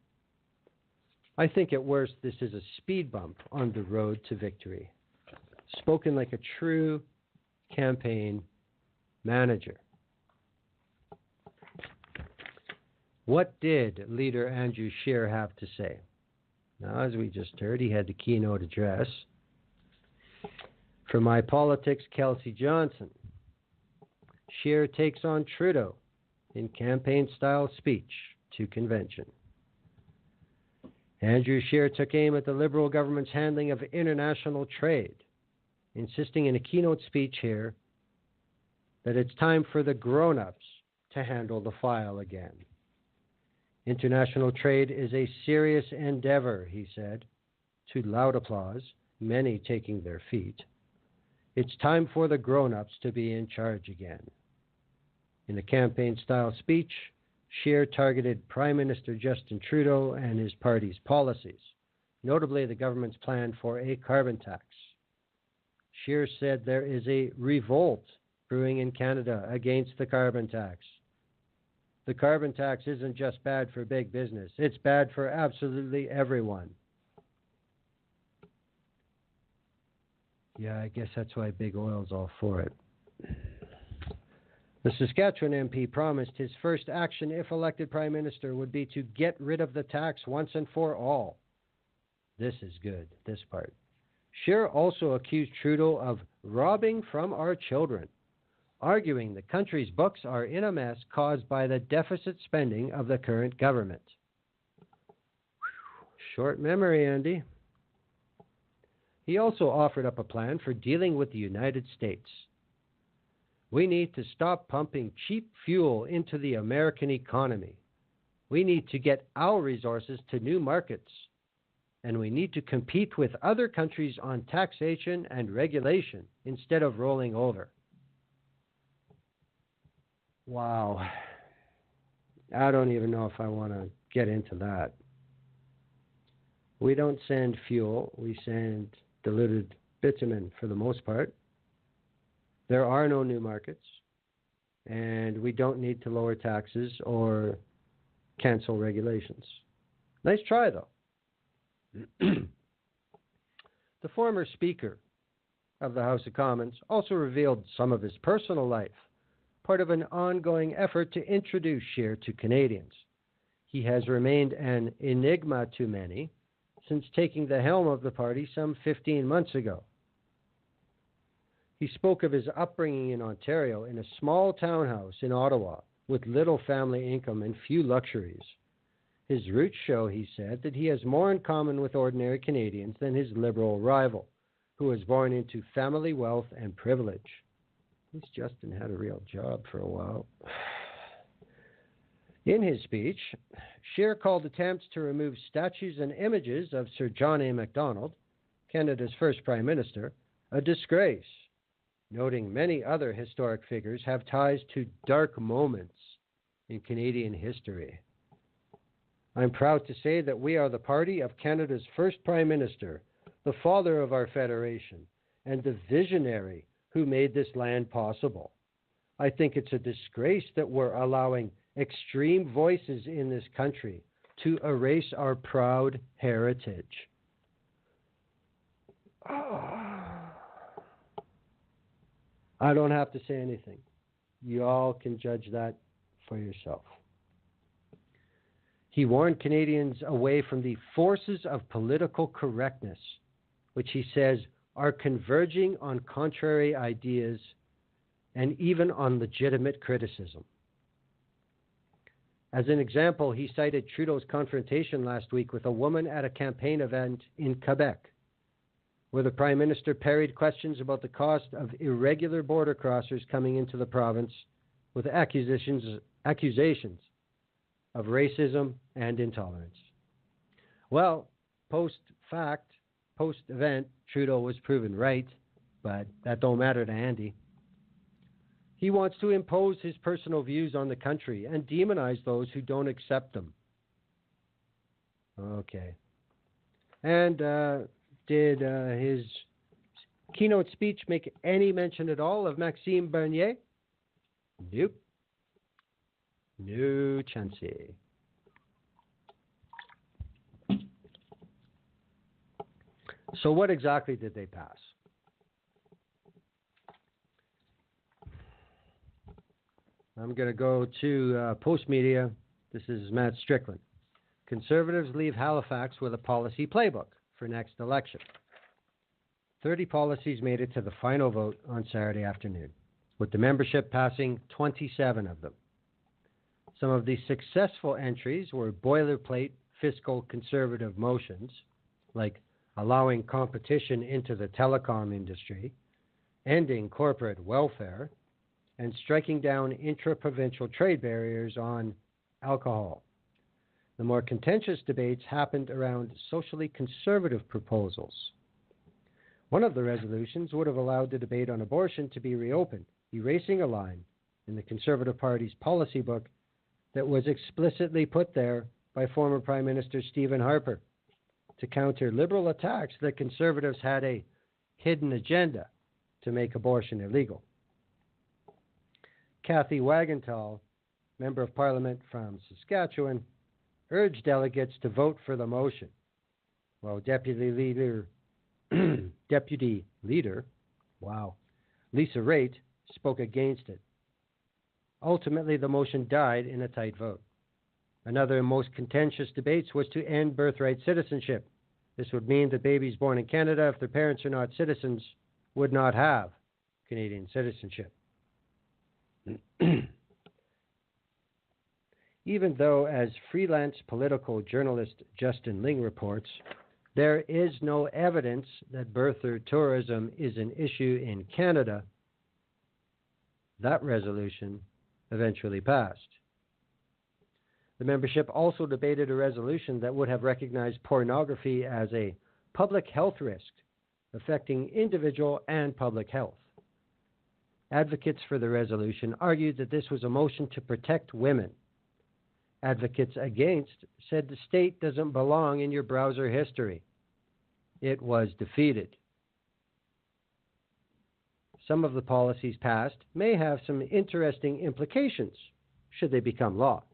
I think at worst this is a speed bump on the road to victory. Spoken like a true campaign manager. What did leader Andrew Scheer have to say? Now, as we just heard, he had the keynote address. For My Politics, Kelsey Johnson. Scheer takes on Trudeau in campaign-style speech to convention. Andrew Scheer took aim at the Liberal government's handling of international trade, insisting in a keynote speech here that it's time for the grown-ups to handle the file again. International trade is a serious endeavor, he said, to loud applause, many taking their feet. It's time for the grown-ups to be in charge again. In a campaign-style speech, Scheer targeted Prime Minister Justin Trudeau and his party's policies, notably the government's plan for a carbon tax. Scheer said there is a revolt brewing in Canada against the carbon tax. The carbon tax isn't just bad for big business, it's bad for absolutely everyone. Yeah, I guess that's why big oil's all for it. The Saskatchewan MP promised his first action if elected Prime Minister would be to get rid of the tax once and for all. This is good, this part. Scheer also accused Trudeau of robbing from our children, arguing the country's books are in a mess caused by the deficit spending of the current government. Short memory, Andy. He also offered up a plan for dealing with the United States. We need to stop pumping cheap fuel into the American economy. We need to get our resources to new markets. And we need to compete with other countries on taxation and regulation instead of rolling over. Wow. I don't even know if I want to get into that. We don't send fuel. We send diluted bitumen for the most part. There are no new markets. And we don't need to lower taxes or cancel regulations. Nice try, though. The former Speaker of the House of Commons also revealed some of his personal life, part of an ongoing effort to introduce Scheer to Canadians. He has remained an enigma to many since taking the helm of the party some 15 months ago. He spoke of his upbringing in Ontario in a small townhouse in Ottawa with little family income and few luxuries. His roots show, he said, that he has more in common with ordinary Canadians than his liberal rival, who was born into family wealth and privilege. At least Justin had a real job for a while. In his speech, Scheer called attempts to remove statues and images of Sir John A. Macdonald, Canada's first Prime Minister, a disgrace, noting many other historic figures have ties to dark moments in Canadian history. I'm proud to say that we are the party of Canada's first Prime Minister, the father of our federation, and the visionary who made this land possible. I think it's a disgrace that we're allowing extreme voices in this country to erase our proud heritage. I don't have to say anything. You all can judge that for yourself. He warned Canadians away from the forces of political correctness, which he says are converging on contrary ideas and even on legitimate criticism. As an example, he cited Trudeau's confrontation last week with a woman at a campaign event in Quebec, where the Prime Minister parried questions about the cost of irregular border crossers coming into the province with accusations of racism and intolerance. Well, post-fact, post-event, Trudeau was proven right, but that don't matter to Andy. He wants to impose his personal views on the country and demonize those who don't accept them. Okay. And did his keynote speech make any mention at all of Maxime Bernier? Nope. No chancey. So what exactly did they pass? I'm going to go to Postmedia. This is Matt Strickland. Conservatives leave Halifax with a policy playbook for next election. 30 policies made it to the final vote on Saturday afternoon, with the membership passing 27 of them. Some of the successful entries were boilerplate fiscal conservative motions, like allowing competition into the telecom industry, ending corporate welfare, and striking down intra-provincial trade barriers on alcohol. The more contentious debates happened around socially conservative proposals. One of the resolutions would have allowed the debate on abortion to be reopened, erasing a line in the Conservative Party's policy book that was explicitly put there by former Prime Minister Stephen Harper to counter Liberal attacks that Conservatives had a hidden agenda to make abortion illegal. Kathy Wagenthal, Member of Parliament from Saskatchewan, urged delegates to vote for the motion, while Deputy Leader Lisa Raitt spoke against it. Ultimately, the motion died in a tight vote. Another of the most contentious debates was to end birthright citizenship. This would mean that babies born in Canada, if their parents are not citizens, would not have Canadian citizenship. Even though, as freelance political journalist Justin Ling reports, there is no evidence that birther tourism is an issue in Canada, that resolution eventually passed. The membership also debated a resolution that would have recognized pornography as a public health risk affecting individual and public health. Advocates for the resolution argued that this was a motion to protect women. Advocates against said the state doesn't belong in your browser history. It was defeated. Some of the policies passed may have some interesting implications should they become law.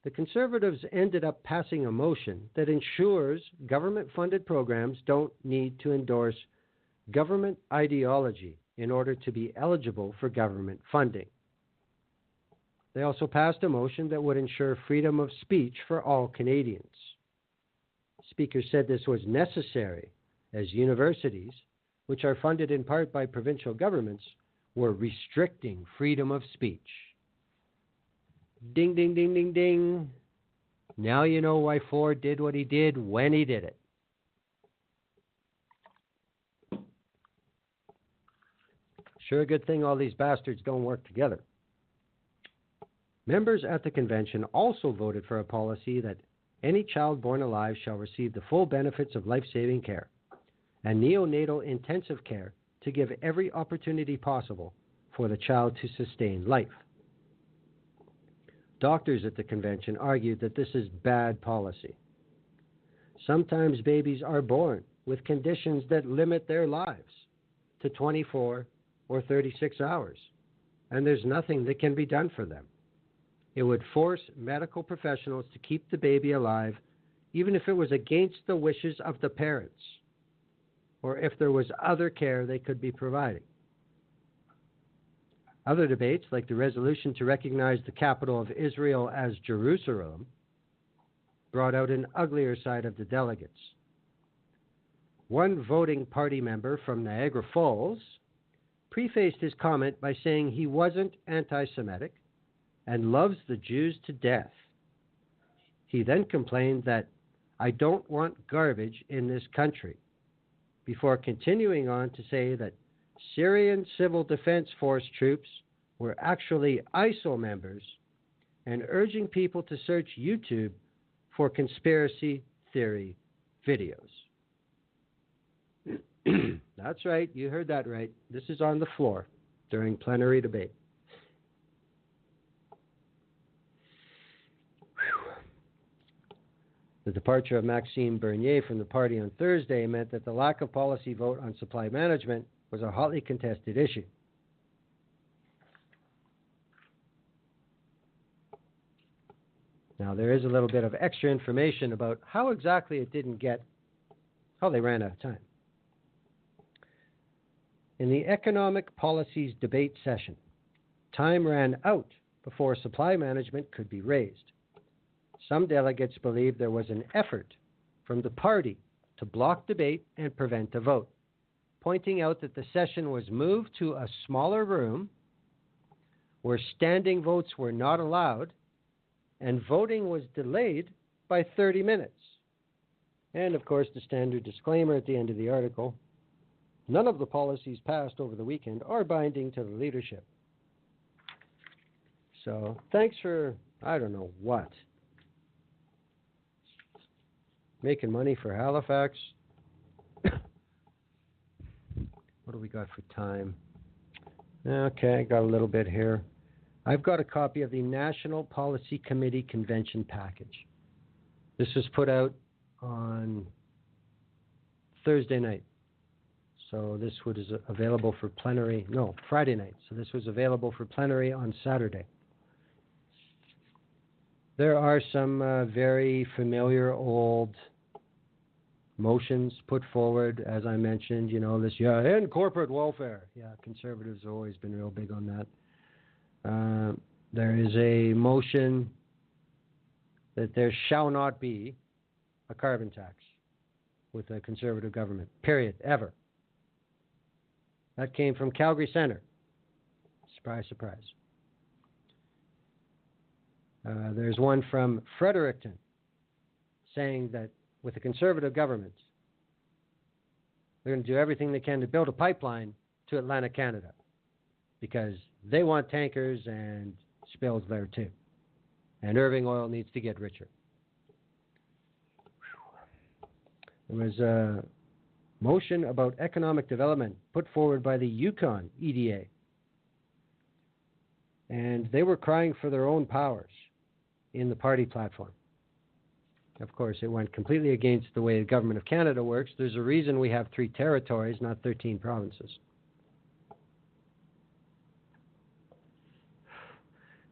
The Conservatives ended up passing a motion that ensures government-funded programs don't need to endorse government ideology in order to be eligible for government funding. They also passed a motion that would ensure freedom of speech for all Canadians. Speaker said this was necessary as universities, which are funded in part by provincial governments, were restricting freedom of speech. Ding, ding, ding, ding, ding. Now you know why Ford did what he did when he did it. Sure a good thing all these bastards don't work together. Members at the convention also voted for a policy that any child born alive shall receive the full benefits of life-saving care and neonatal intensive care to give every opportunity possible for the child to sustain life. Doctors at the convention argued that this is bad policy. Sometimes babies are born with conditions that limit their lives to 24 or 36 hours, and there's nothing that can be done for them. It would force medical professionals to keep the baby alive, even if it was against the wishes of the parents, or if there was other care they could be providing. Other debates, like the resolution to recognize the capital of Israel as Jerusalem, brought out an uglier side of the delegates. One voting party member from Niagara Falls prefaced his comment by saying he wasn't anti-Semitic and loves the Jews to death. He then complained that, "I don't want garbage in this country," before continuing on to say that Syrian Civil Defense Force troops were actually ISIL members and urging people to search YouTube for conspiracy theory videos. That's right, you heard that right. This is on the floor during plenary debate. The departure of Maxime Bernier from the party on Thursday meant that the lack of policy vote on supply management was a hotly contested issue. Now, there is a little bit of extra information about how exactly it didn't get, how they ran out of time. In the economic policies debate session, time ran out before supply management could be raised. Some delegates believed there was an effort from the party to block debate and prevent a vote, pointing out that the session was moved to a smaller room where standing votes were not allowed and voting was delayed by 30 minutes. And, of course, the standard disclaimer at the end of the article, None of the policies passed over the weekend are binding to the leadership. So, thanks for, I don't know what. Making money for Halifax. What do we got for time? Okay, got a little bit here. I've got a copy of the National Policy Committee Convention package. This was put out on Thursday night. So this was available for plenary, no, Friday night. So this was available for plenary on Saturday. There are some very familiar old motions put forward, as I mentioned, this, and corporate welfare. Yeah, conservatives have always been real big on that. There is a motion that there shall not be a carbon tax with a conservative government, period, ever. That came from Calgary Centre. Surprise, surprise. There's one from Fredericton saying that with a conservative government, they're going to do everything they can to build a pipeline to Atlantic Canada because they want tankers and spills there too. And Irving Oil needs to get richer. There was a motion about economic development put forward by the Yukon EDA. And they were crying for their own powers in the party platform. Of course, it went completely against the way the government of Canada works. There's a reason we have 3 territories, not 13 provinces.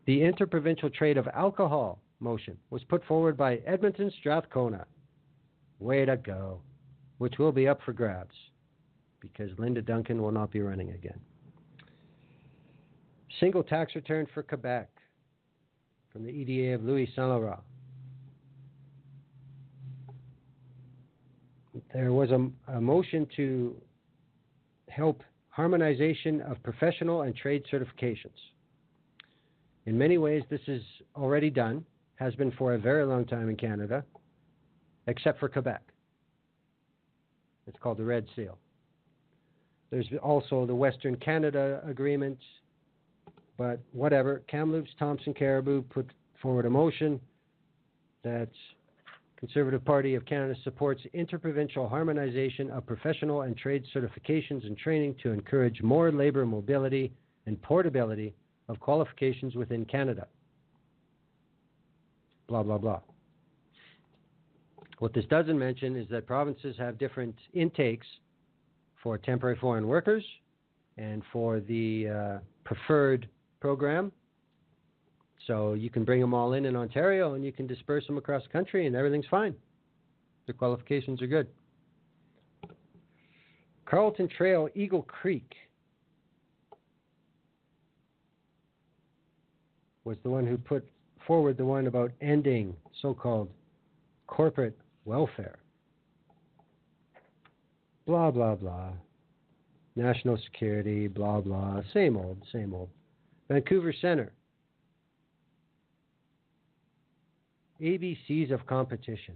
The interprovincial trade of alcohol motion was put forward by Edmonton Strathcona. Way to go. Which will be up for grabs because Linda Duncan will not be running again. Single tax return for Quebec from the EDA of Louis Saint-Laurent. There was a motion to help harmonization of professional and trade certifications. In many ways, this is already done, has been for a very long time in Canada, except for Quebec. It's called the Red Seal. There's also the Western Canada Agreement, but whatever. Kamloops, Thompson, Caribou put forward a motion that Conservative Party of Canada supports interprovincial harmonization of professional and trade certifications and training to encourage more labor mobility and portability of qualifications within Canada. Blah, blah, blah. What this doesn't mention is that provinces have different intakes for temporary foreign workers and for the preferred program. So you can bring them all in Ontario and you can disperse them across the country and everything's fine. The qualifications are good. Carlton Trail, Eagle Creek was the one who put forward the one about ending so-called corporate welfare. Blah, blah, blah. National security, blah, blah. Same old, same old. Vancouver Centre. ABCs of competition.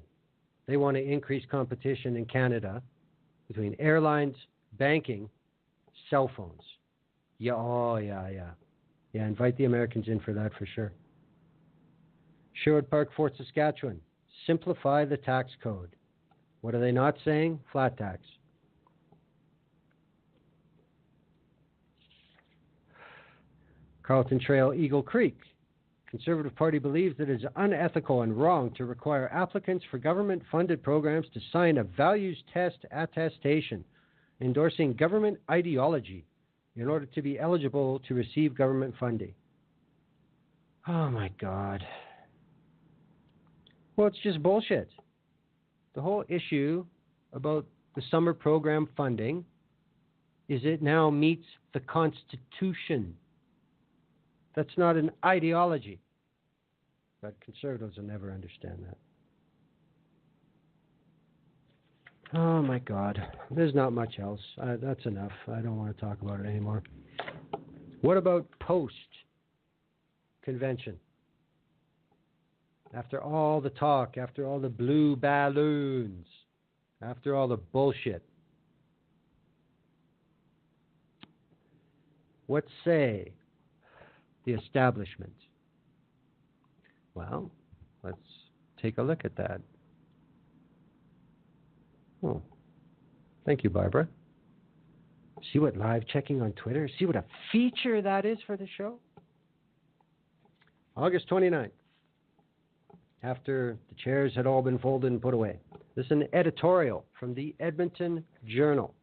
They want to increase competition in Canada between airlines, banking, cell phones. Yeah, oh, yeah. Yeah, invite the Americans in for that for sure. Sherwood Park, Fort Saskatchewan. Simplify the tax code. What are they not saying? Flat tax. Carlton Trail, Eagle Creek. Conservative Party believes that it is unethical and wrong to require applicants for government-funded programs to sign a values test attestation endorsing government ideology in order to be eligible to receive government funding. Oh my God. Well, it's just bullshit. The whole issue about the summer program funding is it now meets the Constitution. That's not an ideology. But conservatives will never understand that. Oh my God. There's not much else. That's enough. I don't want to talk about it anymore. What about post-convention? After all the talk, after all the blue balloons, after all the bullshit, What say the establishment? Well, let's take a look at that. Oh, thank you, Barbara. See what live checking on Twitter? See what a feature that is for the show? August 29th, after the chairs had all been folded and put away. This is an editorial from the Edmonton Journal.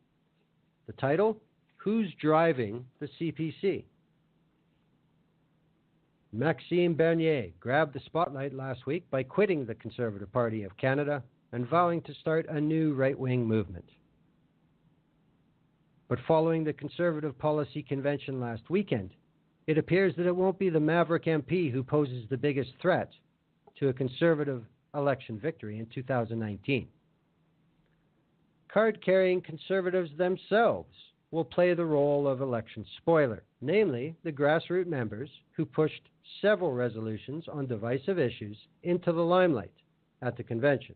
The title, Who's Driving the CPC? Maxime Bernier grabbed the spotlight last week by quitting the Conservative Party of Canada and vowing to start a new right-wing movement. But following the Conservative Policy Convention last weekend, it appears that it won't be the Maverick MP who poses the biggest threat to a Conservative election victory in 2019. Card-carrying Conservatives themselves will play the role of election spoiler, namely the grassroots members who pushed several resolutions on divisive issues into the limelight at the convention.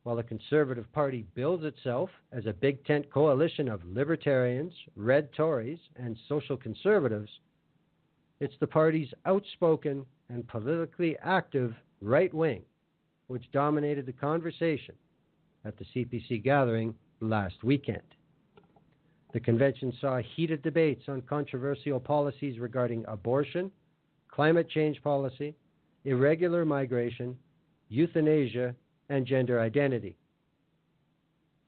While the Conservative Party bills itself as a big tent coalition of libertarians, red Tories, and social conservatives, it's the party's outspoken and politically active right wing which dominated the conversation at the CPC gathering last weekend. The convention saw heated debates on controversial policies regarding abortion, climate change policy, irregular migration, euthanasia, and gender identity.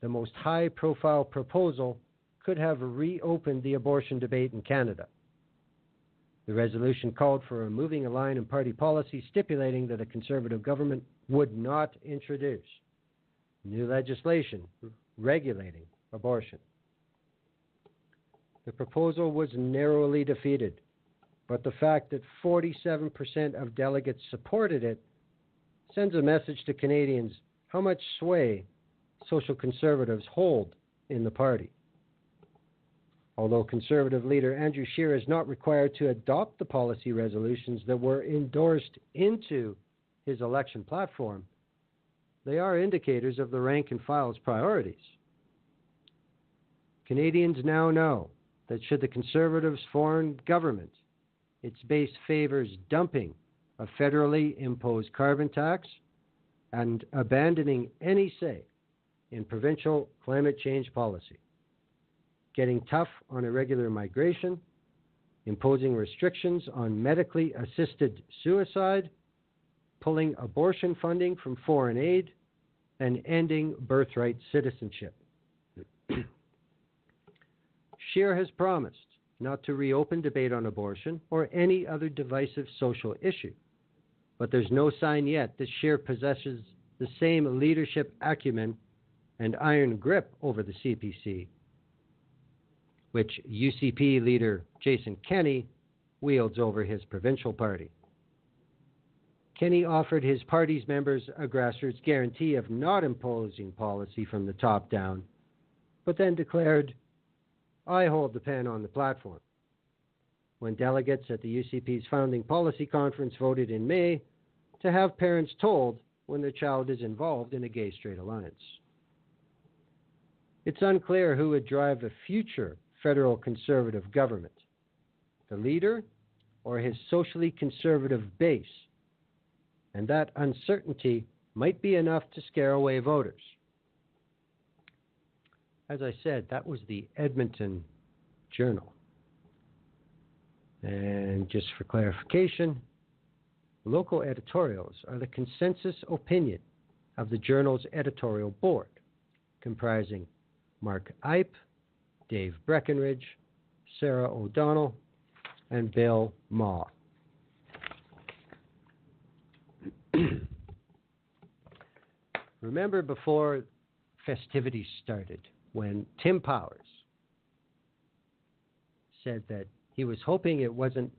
The most high-profile proposal could have reopened the abortion debate in Canada. The resolution called for removing a line in party policy stipulating that a Conservative government would not introduce new legislation regulating abortion. The proposal was narrowly defeated, but the fact that 47% of delegates supported it sends a message to Canadians how much sway social conservatives hold in the party. Although Conservative leader Andrew Scheer is not required to adopt the policy resolutions that were endorsed into his election platform, they are indicators of the rank and file's priorities. Canadians now know that should the Conservatives form government, its base favors dumping a federally imposed carbon tax and abandoning any say in provincial climate change policy, getting tough on irregular migration, imposing restrictions on medically assisted suicide, pulling abortion funding from foreign aid, and ending birthright citizenship. Scheer has promised not to reopen debate on abortion or any other divisive social issue, but there's no sign yet that Scheer possesses the same leadership acumen and iron grip over the CPC, which UCP leader Jason Kenney wields over his provincial party. Kenney offered his party's members a grassroots guarantee of not imposing policy from the top down, but then declared, "I hold the pen on the platform," when delegates at the UCP's founding policy conference voted in May to have parents told when their child is involved in a gay-straight alliance. It's unclear who would drive a future federal conservative government, the leader or his socially conservative base, and that uncertainty might be enough to scare away voters. As I said, that was the Edmonton Journal. And just for clarification, local editorials are the consensus opinion of the Journal's editorial board, comprising Mark Ipe, Dave Breckenridge, Sarah O'Donnell, and Bill Maw. Remember before festivities started, when Tim Powers said that he was hoping it wasn't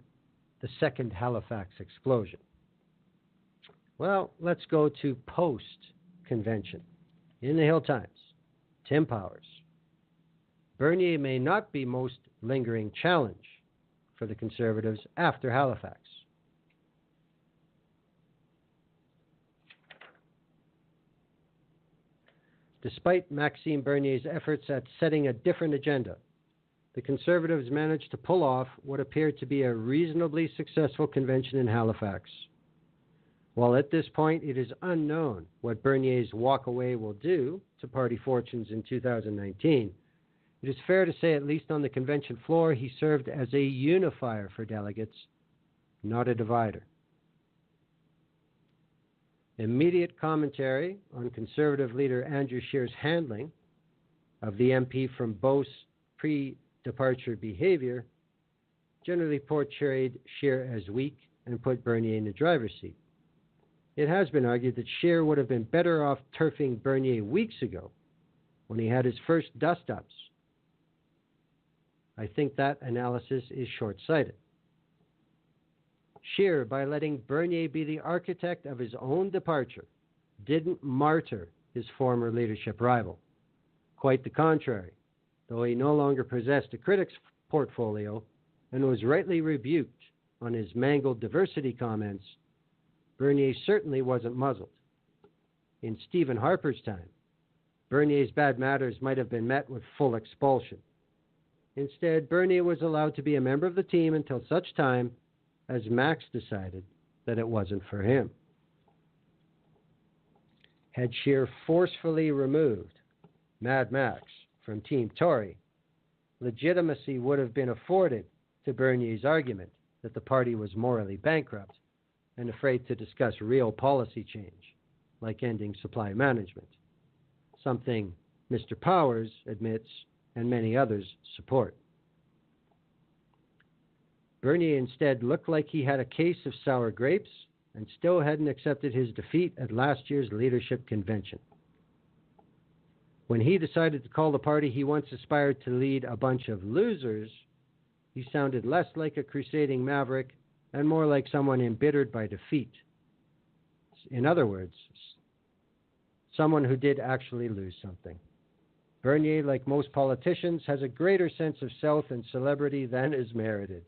the second Halifax explosion. Well, let's go to post-convention. In the Hill Times, Tim Powers. Bernier may not be most lingering challenge for the Conservatives after Halifax. Despite Maxime Bernier's efforts at setting a different agenda, the Conservatives managed to pull off what appeared to be a reasonably successful convention in Halifax. While at this point it is unknown what Bernier's walkaway will do to party fortunes in 2019, it is fair to say, at least on the convention floor, he served as a unifier for delegates, not a divider. Immediate commentary on Conservative leader Andrew Scheer's handling of the MP from Beauce's pre-departure behavior generally portrayed Scheer as weak and put Bernier in the driver's seat. It has been argued that Scheer would have been better off turfing Bernier weeks ago when he had his first dust-ups. I think that analysis is short-sighted. Scheer, by letting Bernier be the architect of his own departure, didn't martyr his former leadership rival. Quite the contrary, though he no longer possessed a critic's portfolio and was rightly rebuked on his mangled diversity comments, Bernier certainly wasn't muzzled. In Stephen Harper's time, Bernier's bad matters might have been met with full expulsion. Instead, Bernier was allowed to be a member of the team until such time as Max decided that it wasn't for him. Had Scheer forcefully removed Mad Max from Team Tory, legitimacy would have been afforded to Bernier's argument that the party was morally bankrupt and afraid to discuss real policy change, like ending supply management, something Mr. Powers admits and many others support. Bernier instead looked like he had a case of sour grapes and still hadn't accepted his defeat at last year's leadership convention. When he decided to call the party he once aspired to lead a bunch of losers, he sounded less like a crusading maverick and more like someone embittered by defeat. In other words, someone who did actually lose something. Bernier, like most politicians, has a greater sense of self and celebrity than is merited.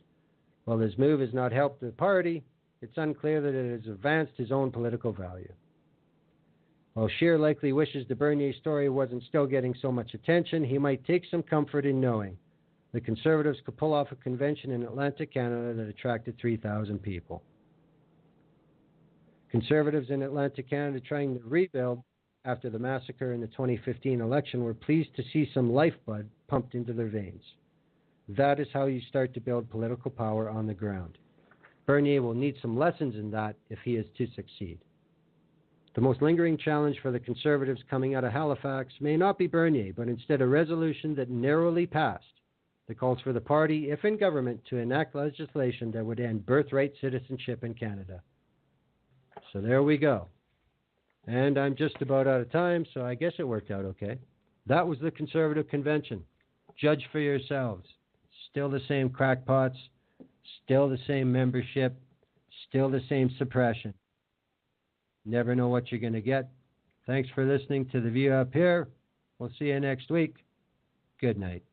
While his move has not helped the party, it's unclear that it has advanced his own political value. While Scheer likely wishes the Bernier story wasn't still getting so much attention, he might take some comfort in knowing the Conservatives could pull off a convention in Atlantic Canada that attracted 3,000 people. Conservatives in Atlantic Canada trying to rebuild after the massacre in the 2015 election were pleased to see some lifeblood pumped into their veins. That is how you start to build political power on the ground. Bernier will need some lessons in that if he is to succeed. The most lingering challenge for the Conservatives coming out of Halifax may not be Bernier, but instead a resolution that narrowly passed that calls for the party, if in government, to enact legislation that would end birthright citizenship in Canada. So there we go. And I'm just about out of time, so I guess it worked out okay. That was the Conservative Convention. Judge for yourselves. Still the same crackpots, still the same membership, still the same suppression. Never know what you're going to get. Thanks for listening to The View Up Here. We'll see you next week. Good night.